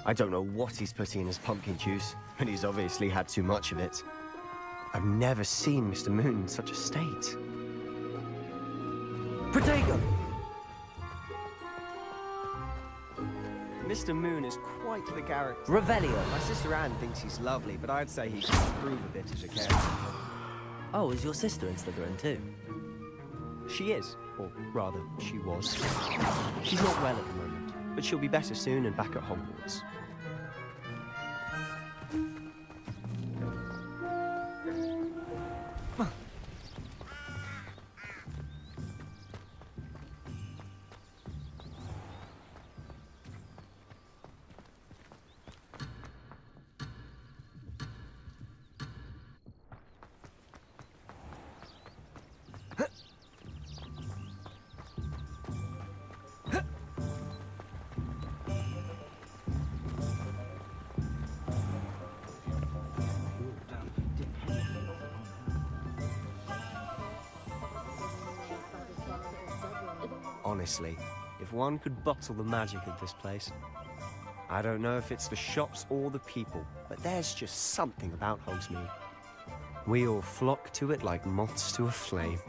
I don't know what he's putting in his pumpkin juice, but he's obviously had too much of it. I've never seen Mr. Moon in such a state. Protego! Mr. Moon is quite the character. Revelio. My sister Anne thinks he's lovely, but I'd say he could improve a bit as a character. Oh, is your sister in Slytherin too? She is, or rather, she was. She's not well at the moment, but she'll be better soon and back at Hogwarts. Honestly, if one could bottle the magic of this place. I don't know if it's the shops or the people, but there's just something about Hogsmeade. We all flock to it like moths to a flame.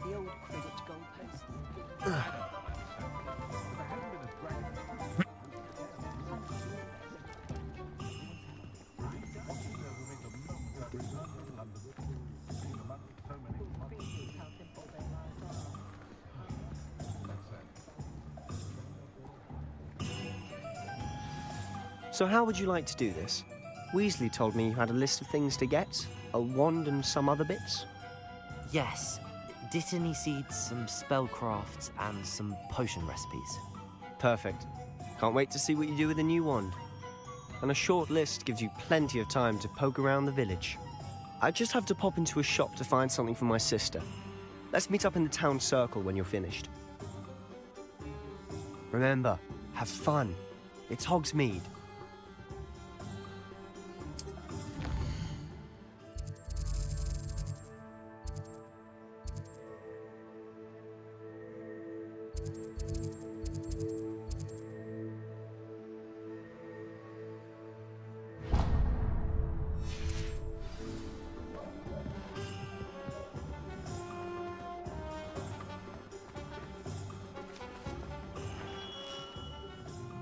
So how would you like to do this? Weasley told me you had a list of things to get, a wand and some other bits. Yes. Dittany seeds, some spellcrafts, and some potion recipes. Perfect. Can't wait to see what you do with the new wand. And a short list gives you plenty of time to poke around the village. I just have to pop into a shop to find something for my sister. Let's meet up in the town circle when you're finished. Remember, have fun. It's Hogsmeade.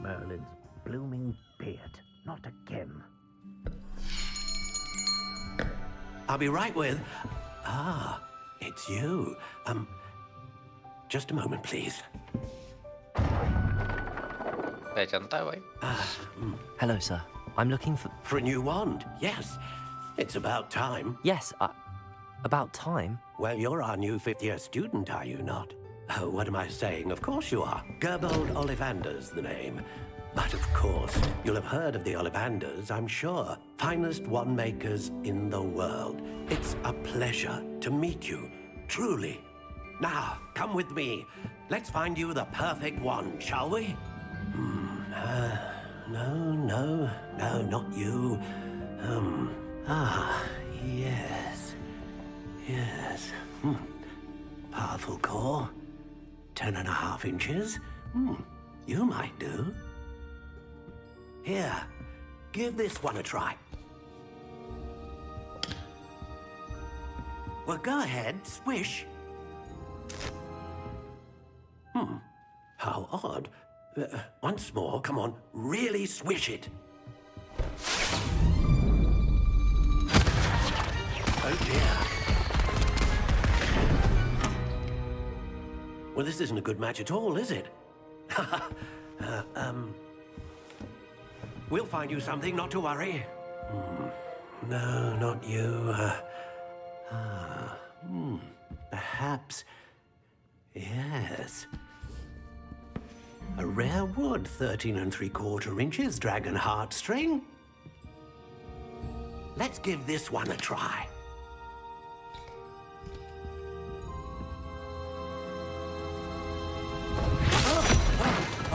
Merlin's blooming beard. Not again. I'll be right with... Ah, it's you. Just a moment, please. Hello, sir. I'm looking for... For a new wand, yes. It's about time. Yes, about time? Well, you're our new 5th-year student, are you not? Oh, what am I saying? Of course you are. Gerbold Ollivander's the name. But of course, you'll have heard of the Ollivanders, I'm sure. Finest wand makers in the world. It's a pleasure to meet you, truly. Now, come with me. Let's find you the perfect wand, shall we? No, not you. Yes. Powerful core. 10.5 inches. You might do. Here, give this one a try. Well, go ahead, swish. How odd. Once more, come on, really swish it. Oh dear. Well, this isn't a good match at all, is it? We'll find you something, not to worry. No, not you. Perhaps. Yes. A rare wood, 13 3/4 inches, dragon heartstring. Let's give this one a try.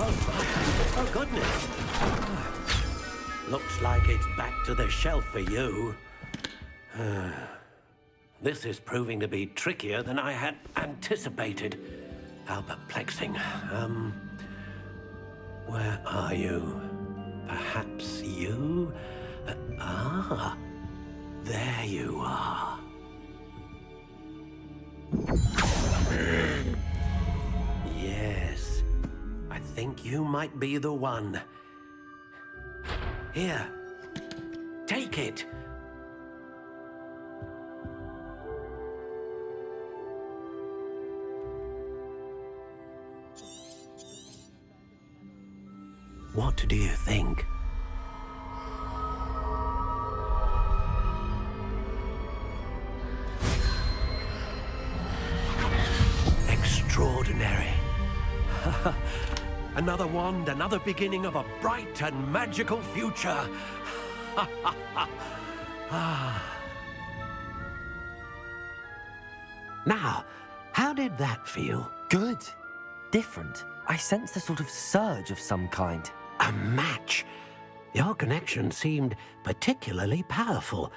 Oh, goodness. Looks like it's back to the shelf for you. This is proving to be trickier than I had anticipated. How perplexing. Where are you? Perhaps you? There you are. Yes. I think you might be the one. Here. Take it. What do you think? Extraordinary. Another wand, another beginning of a bright and magical future. Now, how did that feel? Good. Different. I sensed a sort of surge of some kind. A match. Your connection seemed particularly powerful.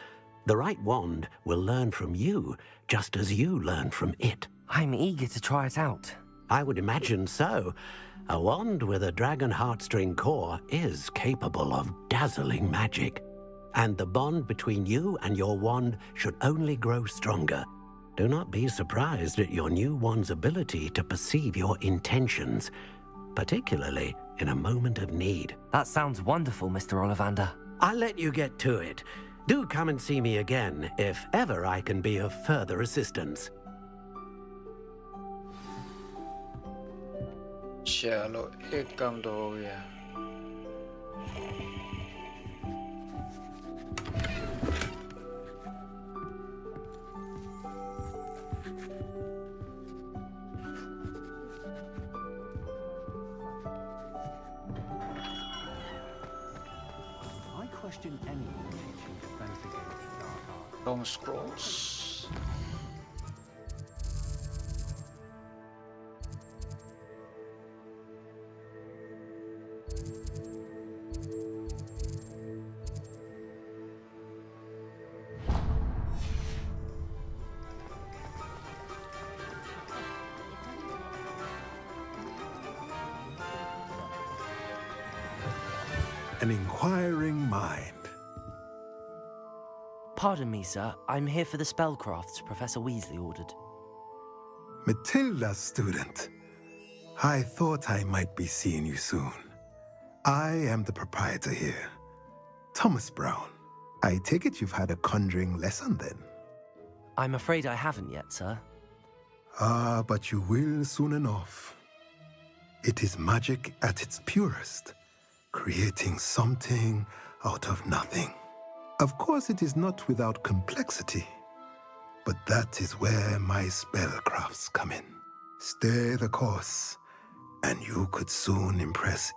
The right wand will learn from you, just as you learn from it. I'm eager to try it out. I would imagine so. A wand with a dragon heartstring core is capable of dazzling magic. And the bond between you and your wand should only grow stronger. Do not be surprised at your new wand's ability to perceive your intentions, particularly in a moment of need. That sounds wonderful, Mr. Ollivander. I'll let you get to it. Do come and see me again if ever I can be of further assistance. चलो एक काम तो हो गया. I question anyone teaching defense against the dark arts. Long scrolls. An inquiring mind. Pardon me, sir. I'm here for the spellcrafts Professor Weasley ordered. Matilda's student. I thought I might be seeing you soon. I am the proprietor here, Thomas Brown. I take it you've had a conjuring lesson then? I'm afraid I haven't yet, sir. Ah, but you will soon enough. It is magic at its purest, creating something out of nothing. Of course, it is not without complexity, but that is where my spellcrafts come in. Stay the course, and you could soon impress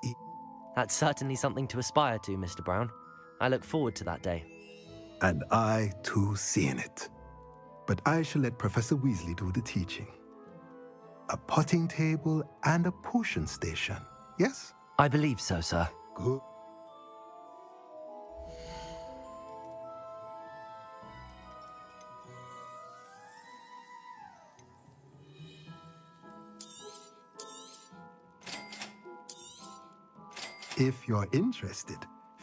That's certainly something to aspire to, Mr. Brown. I look forward to that day. And I, too, seeing it. But I shall let Professor Weasley do the teaching. A potting table and a potion station, yes? I believe so, sir. Good. If you're interested,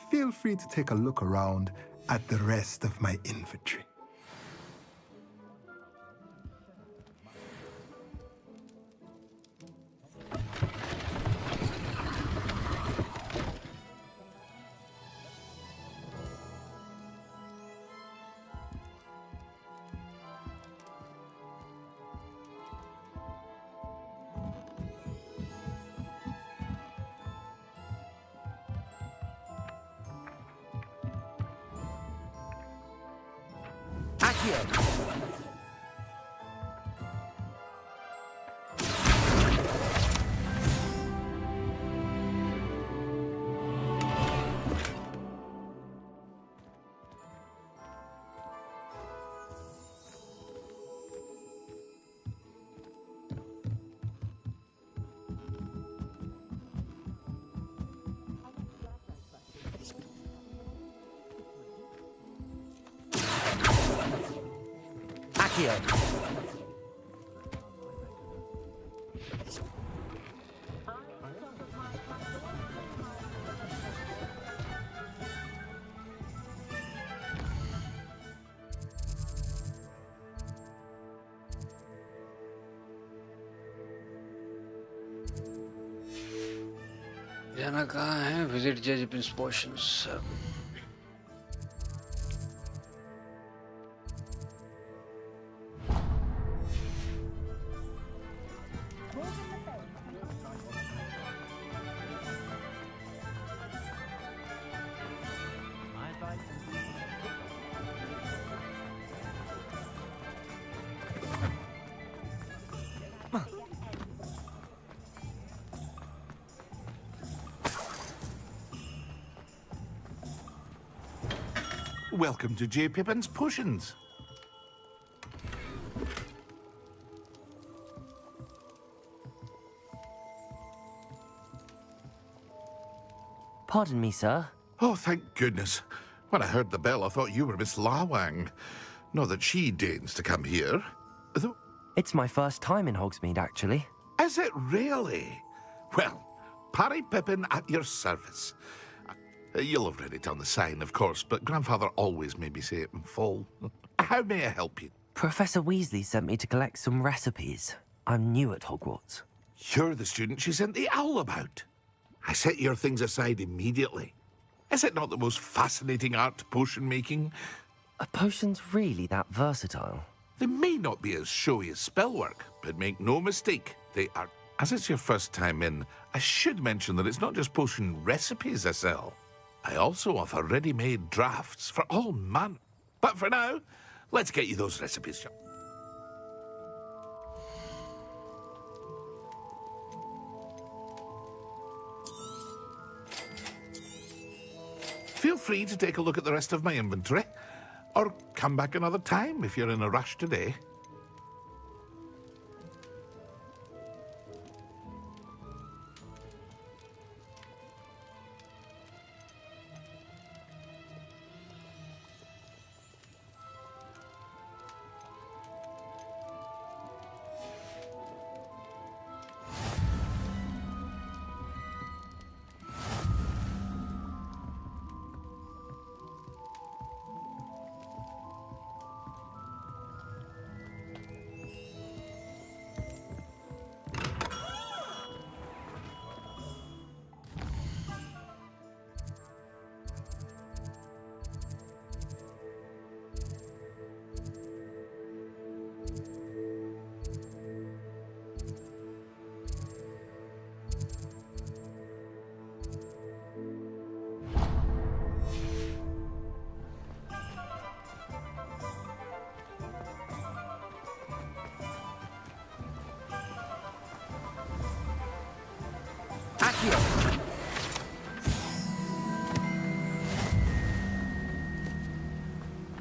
feel free to take a look around at the rest of my inventory. जाना कहाँ है? Visit Judge Prince Potions. Welcome to J. Pippin's Potions. Pardon me, sir. Oh, thank goodness. When I heard the bell, I thought you were Miss Lawang. Not that she deigns to come here. Though... It's my first time in Hogsmeade, actually. Is it really? Well, Parry Pippin at your service. You'll have read it on the sign, of course, but Grandfather always made me say it in full. How may I help you? Professor Weasley sent me to collect some recipes. I'm new at Hogwarts. You're the student she sent the owl about. I set your things aside immediately. Is it not the most fascinating art, potion making? Are potions really that versatile? They may not be as showy as spellwork, but make no mistake, they are. As it's your first time in, I should mention that it's not just potion recipes I sell. I also offer ready-made drafts for all man. But for now, let's get you those recipes, shall we? Feel free to take a look at the rest of my inventory, or come back another time if you're in a rush today.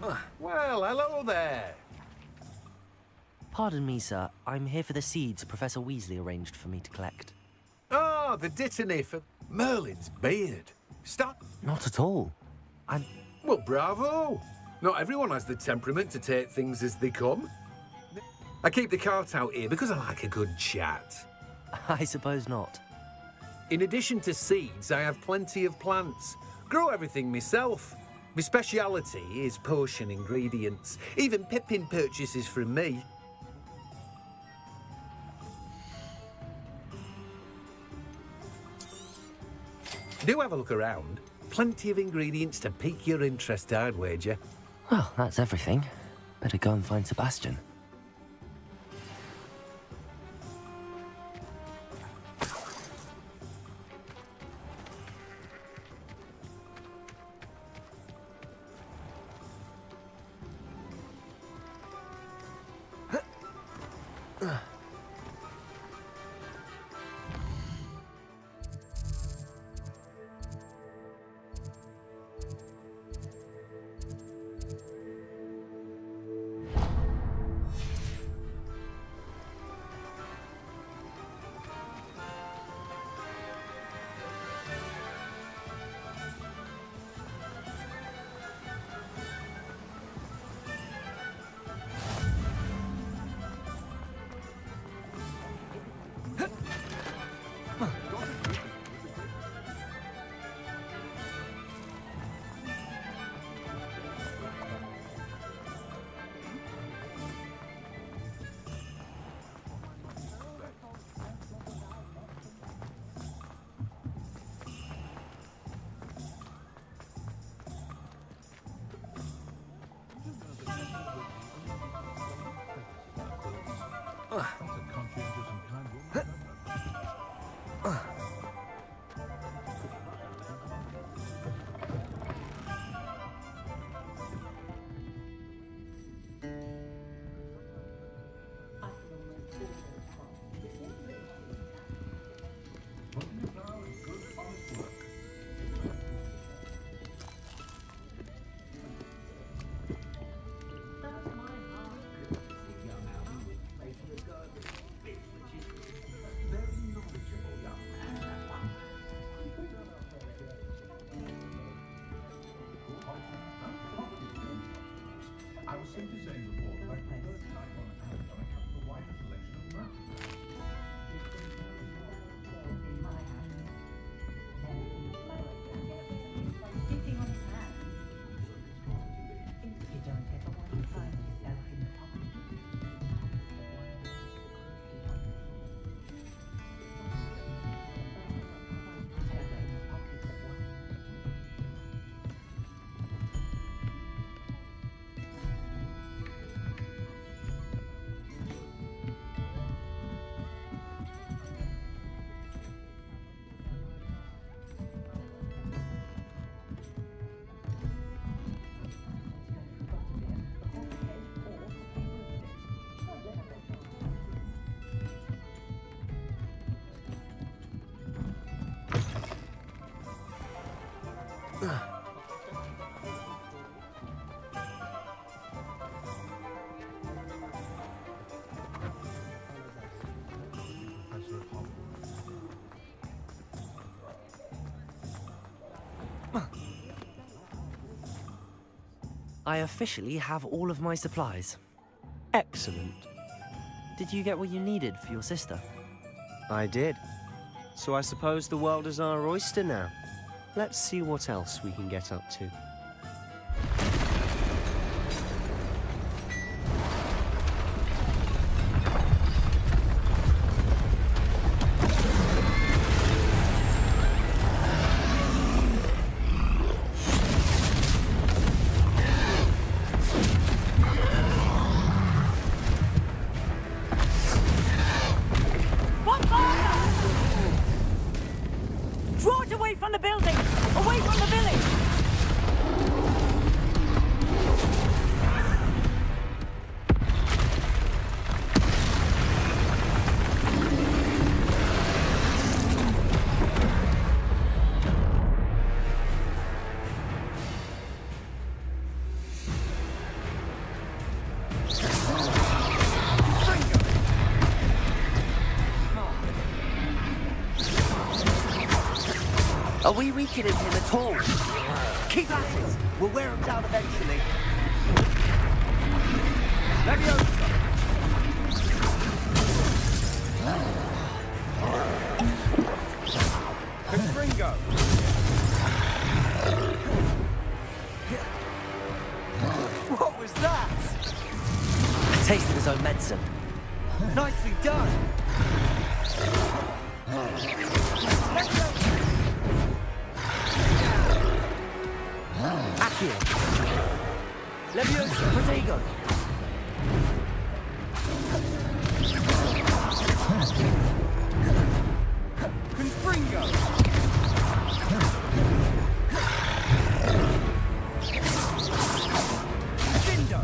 Well, hello there. Pardon me, sir. I'm here for the seeds Professor Weasley arranged for me to collect. Ah, the dittany for Merlin's beard. Stop. Not at all. Well, bravo. Not everyone has the temperament to take things as they come. I keep the cart out here because I like a good chat. I suppose not. In addition to seeds, I have plenty of plants. Grow everything myself. My speciality is potion ingredients. Even Pippin purchases from me. Do have a look around. Plenty of ingredients to pique your interest, I'd wager. Well, that's everything. Better go and find Sebastian. I officially have all of my supplies. Excellent. Did you get what you needed for your sister? I did. So I suppose the world is our oyster now. Let's see what else we can get up to. Draw it away from the building! Away from the village! Are we weakening him at all? Keep at it! We'll wear him down eventually. Leviosa! Confringo! What was that? A taste of his own medicine. Nicely done! Accio! Leviosa! Protego! Confringo! Findo!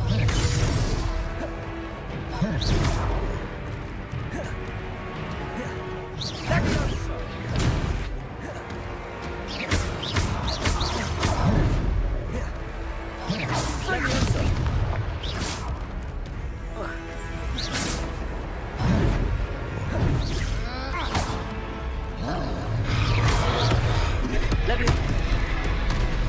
Leviosa! Leviosa!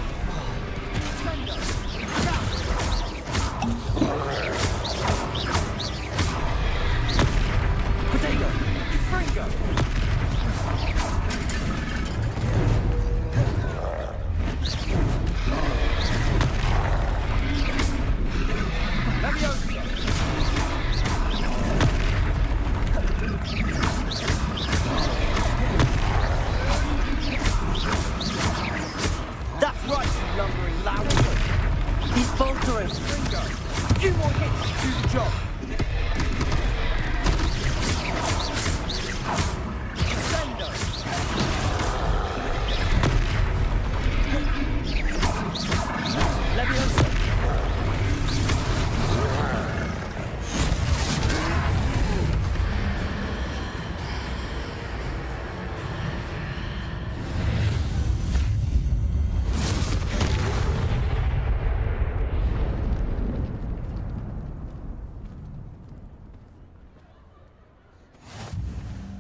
That's right, you lumbering lout. He's faltering. A few more hits to do the job. Sendo. Leviosa.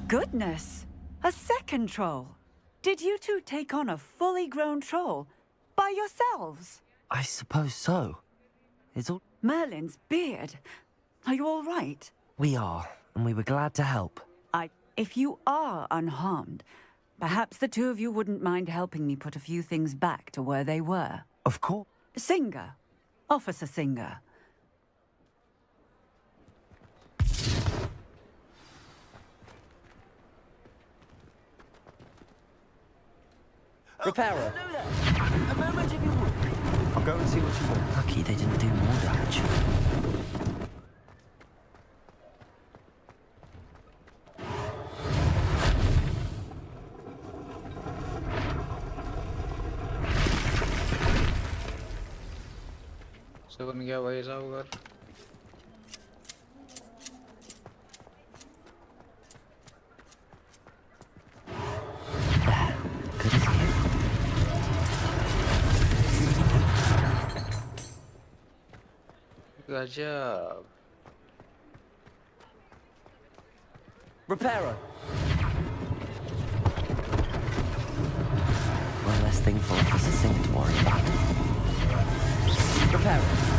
Goodness! A second troll! Did you two take on a fully grown troll? By yourselves? I suppose so. It's all... Merlin's beard. Are you all right? We are, and we were glad to help. If you are unharmed, perhaps the two of you wouldn't mind helping me put a few things back to where they were. Of course. Singer. Officer Singer. Repairer. A moment if you would. I'll go and see what you want. Lucky they didn't do more damage. से बन गया भाई साहब घर गजब Repairer. One less thing for Officer Singer to worry about. Repairer.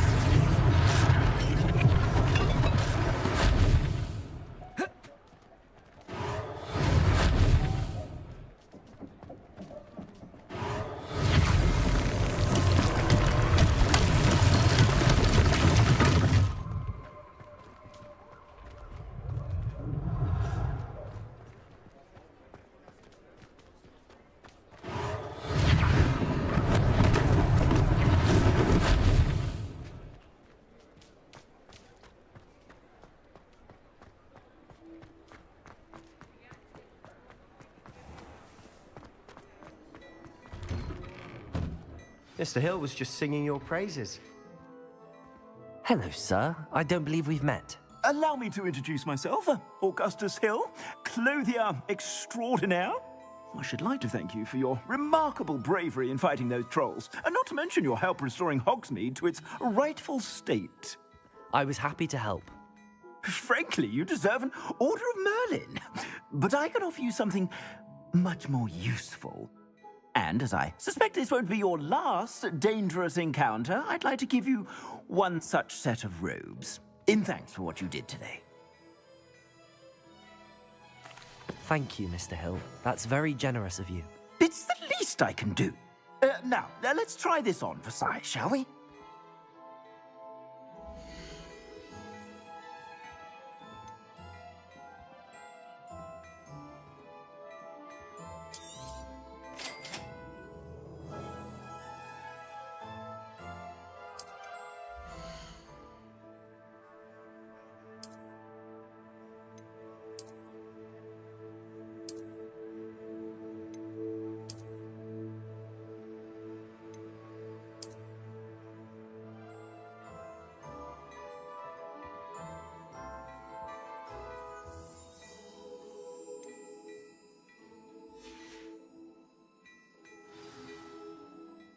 Mr. Hill was just singing your praises. Hello, sir. I don't believe we've met. Allow me to introduce myself, Augustus Hill, clothier extraordinaire. I should like to thank you for your remarkable bravery in fighting those trolls, and not to mention your help restoring Hogsmeade to its rightful state. I was happy to help. Frankly, you deserve an Order of Merlin. But I can offer you something much more useful. And as I suspect this won't be your last dangerous encounter, I'd like to give you one such set of robes, in thanks for what you did today. Thank you, Mr. Hill. That's very generous of you. It's the least I can do. Now, let's try this on for size, shall we?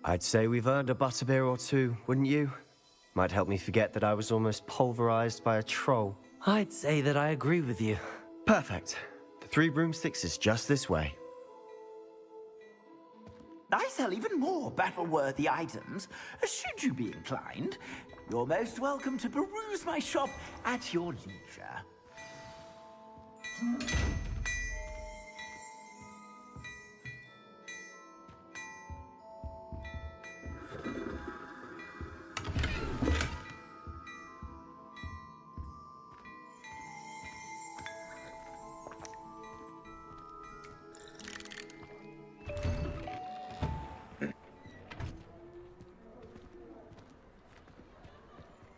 I'd say we've earned a butterbeer or two, wouldn't you? Might help me forget that I was almost pulverized by a troll. I'd say that I agree with you. Perfect. The 3 broomsticks is just this way. I sell even more battle-worthy items. Should you be inclined, you're most welcome to peruse my shop at your leisure.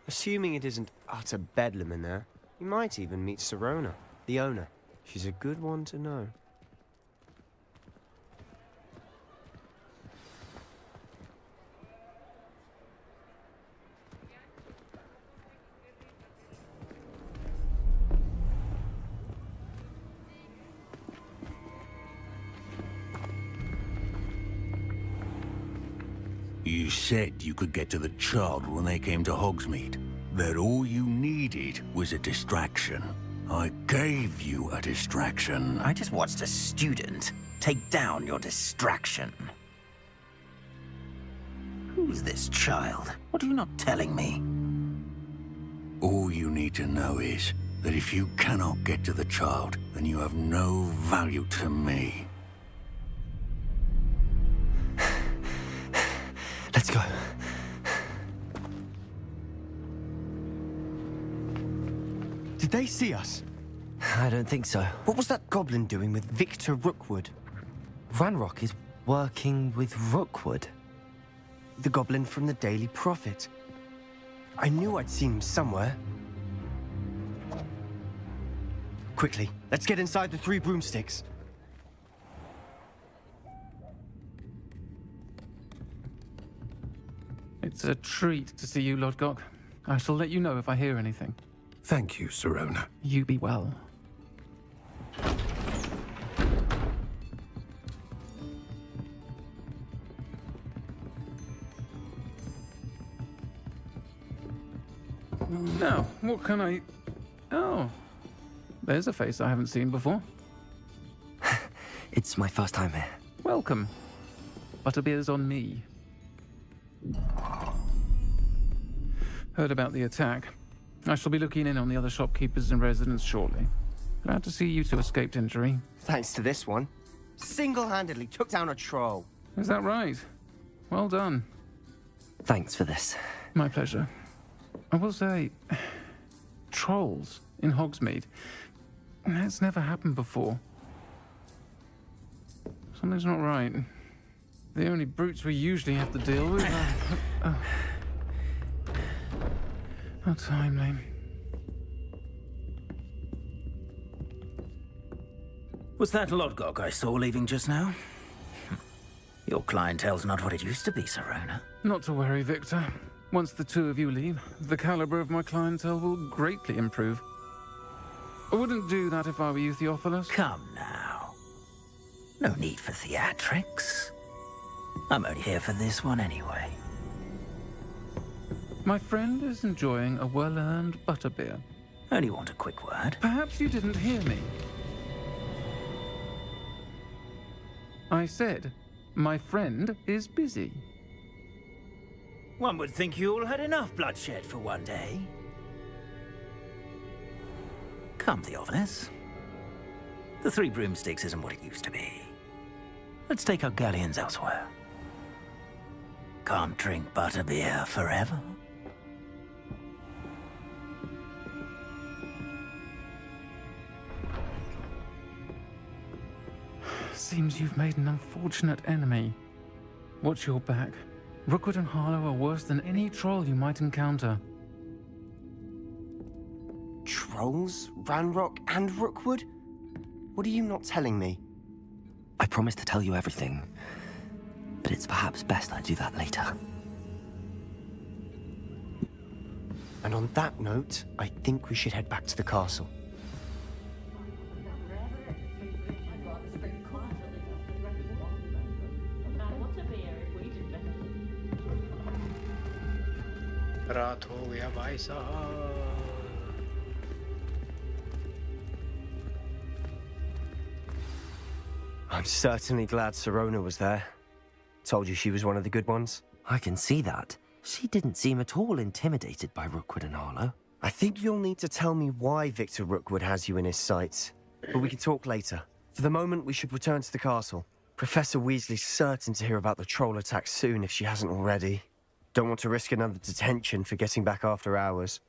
Assuming it isn't utter bedlam in there, you might even meet Sirona, the owner. She's a good one to know. You said you could get to the child when they came to Hogsmeade. That all you needed was a distraction. I gave you a distraction. I just watched a student take down your distraction. Who's this child? What are you not telling me? All you need to know is that if you cannot get to the child, then you have no value to me. Let's go. Did they see us? I don't think so. What was that goblin doing with Victor Rookwood? Ranrock is working with Rookwood. The goblin from the Daily Prophet. I knew I'd seen him somewhere. Quickly, let's get inside the 3 broomsticks. It's a treat to see you, Lodgok. I shall let you know if I hear anything. Thank you, Sirona. You be well. Now, what can I... Oh, there's a face I haven't seen before. It's my first time here. Welcome. Butterbeer's on me. Heard about the attack. I shall be looking in on the other shopkeepers and residents shortly. Glad to see you two escaped injury. Thanks to this one. Single-handedly took down a troll. Is that right? Well done. Thanks for this. My pleasure. I will say, trolls in Hogsmeade. That's never happened before. Something's not right. The only brutes we usually have to deal with are... How timely. Was that Lodgok I saw leaving just now? Your clientele's not what it used to be, Sirona. Not to worry, Victor. Once the 2 of you leave, the caliber of my clientele will greatly improve. I wouldn't do that if I were you, Theophilus. Come now. No need for theatrics. I'm only here for this one anyway. My friend is enjoying a well-earned butterbeer. Only want a quick word. Perhaps you didn't hear me. I said, My friend is busy. One would think you all had enough bloodshed for one day. Come, Theophilus. The Three Broomsticks isn't what it used to be. Let's take our galleons elsewhere. Can't drink butterbeer forever. Seems you've made an unfortunate enemy. Watch your back. Rookwood and Harlow are worse than any troll you might encounter. Trolls? Ranrock and Rookwood? What are you not telling me? I promised to tell you everything, but it's perhaps best I do that later. And on that note, I think we should head back to the castle. रात हो गया भाई साहब। I'm certainly glad Sirona was there. Told you she was one of the good ones. I can see that. She didn't seem at all intimidated by Rookwood and Harlow. I think you'll need to tell me why Victor Rookwood has you in his sights. But we can talk later. For the moment, we should return to the castle. Professor Weasley's certain to hear about the troll attack soon if she hasn't already. Don't want to risk another detention for getting back after hours.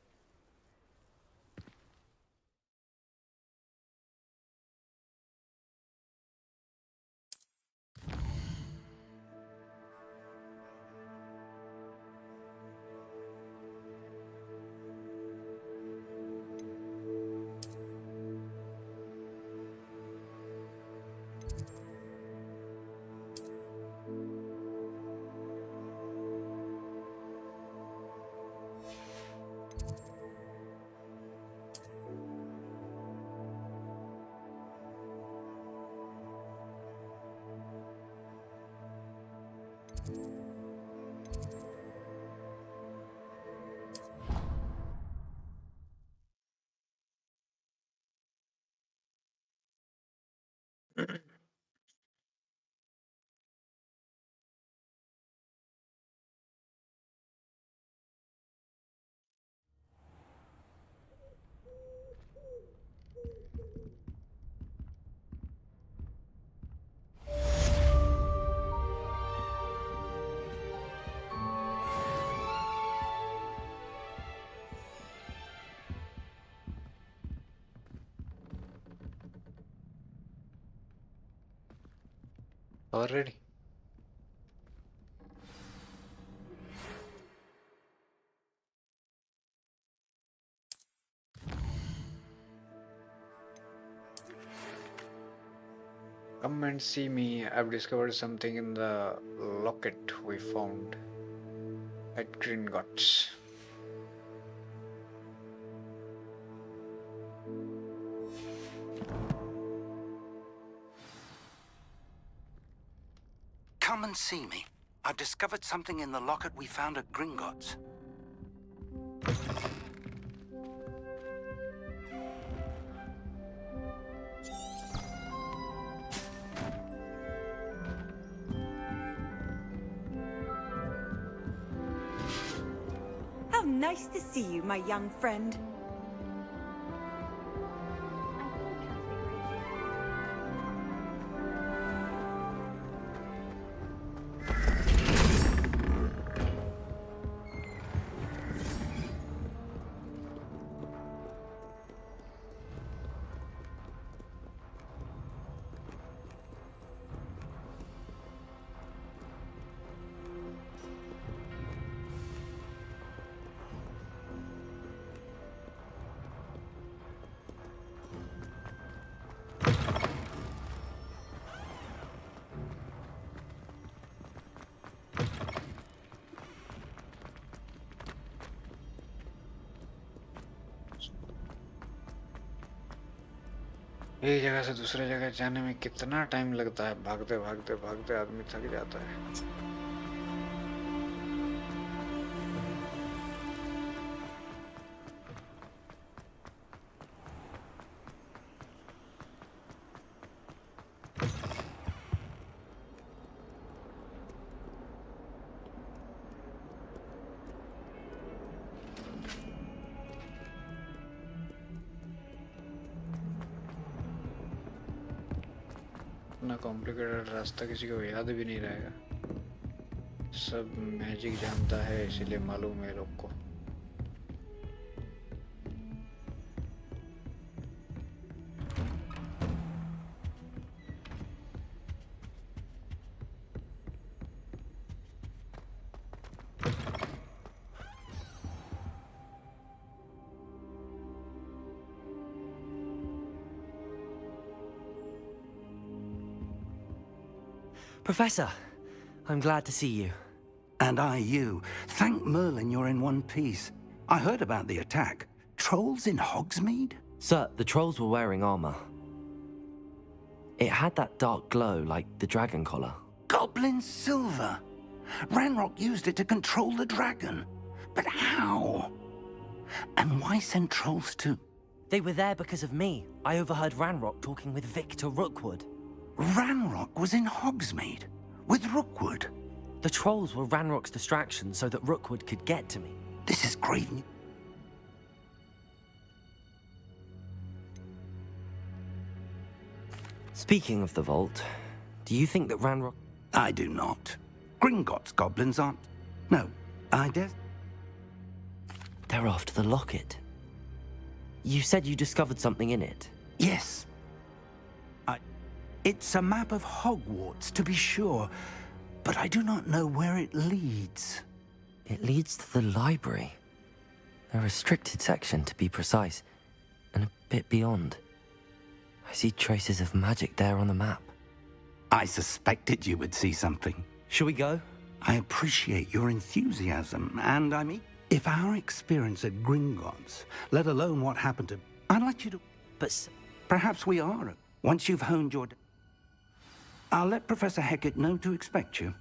Already. Come and see me. I've discovered something in the locket we found at Gringotts. Come and see me. I've discovered something in the locket we found at Gringotts. How nice to see you, my young friend. एक जगह से दूसरे जगह जाने में कितना time लगता है, भागते भागते भागते आदमी थक जाता है। इतना कॉम्प्लिकेटेड रास्ता किसी को याद भी नहीं रहेगा। सब मैजिक जानता है, इसीलिए मालूम है लोग को। Professor, I'm glad to see you. And I you. Thank Merlin you're in one piece. I heard about the attack. Trolls in Hogsmeade? Sir, the trolls were wearing armor. It had that dark glow like the dragon collar. Goblin silver. Ranrock used it to control the dragon. But how? And why send trolls too? They were there because of me. I overheard Ranrock talking with Victor Rookwood. Ranrock was in Hogsmeade? With Rookwood? The trolls were Ranrock's distraction so that Rookwood could get to me. This is grave news. Speaking of the vault, do you think that Ranrock... I do not. Gringotts goblins aren't... No, I dare... They're after the locket. You said you discovered something in it. Yes. It's a map of Hogwarts, to be sure, but I do not know where it leads. It leads to the library. A restricted section, to be precise, and a bit beyond. I see traces of magic there on the map. I suspected you would see something. Shall we go? I appreciate your enthusiasm, and I mean, if our experience at Gringotts, let alone what happened to... I'd like you to... But... Perhaps we are. Once you've honed your... I'll let Professor Hecat know to expect you.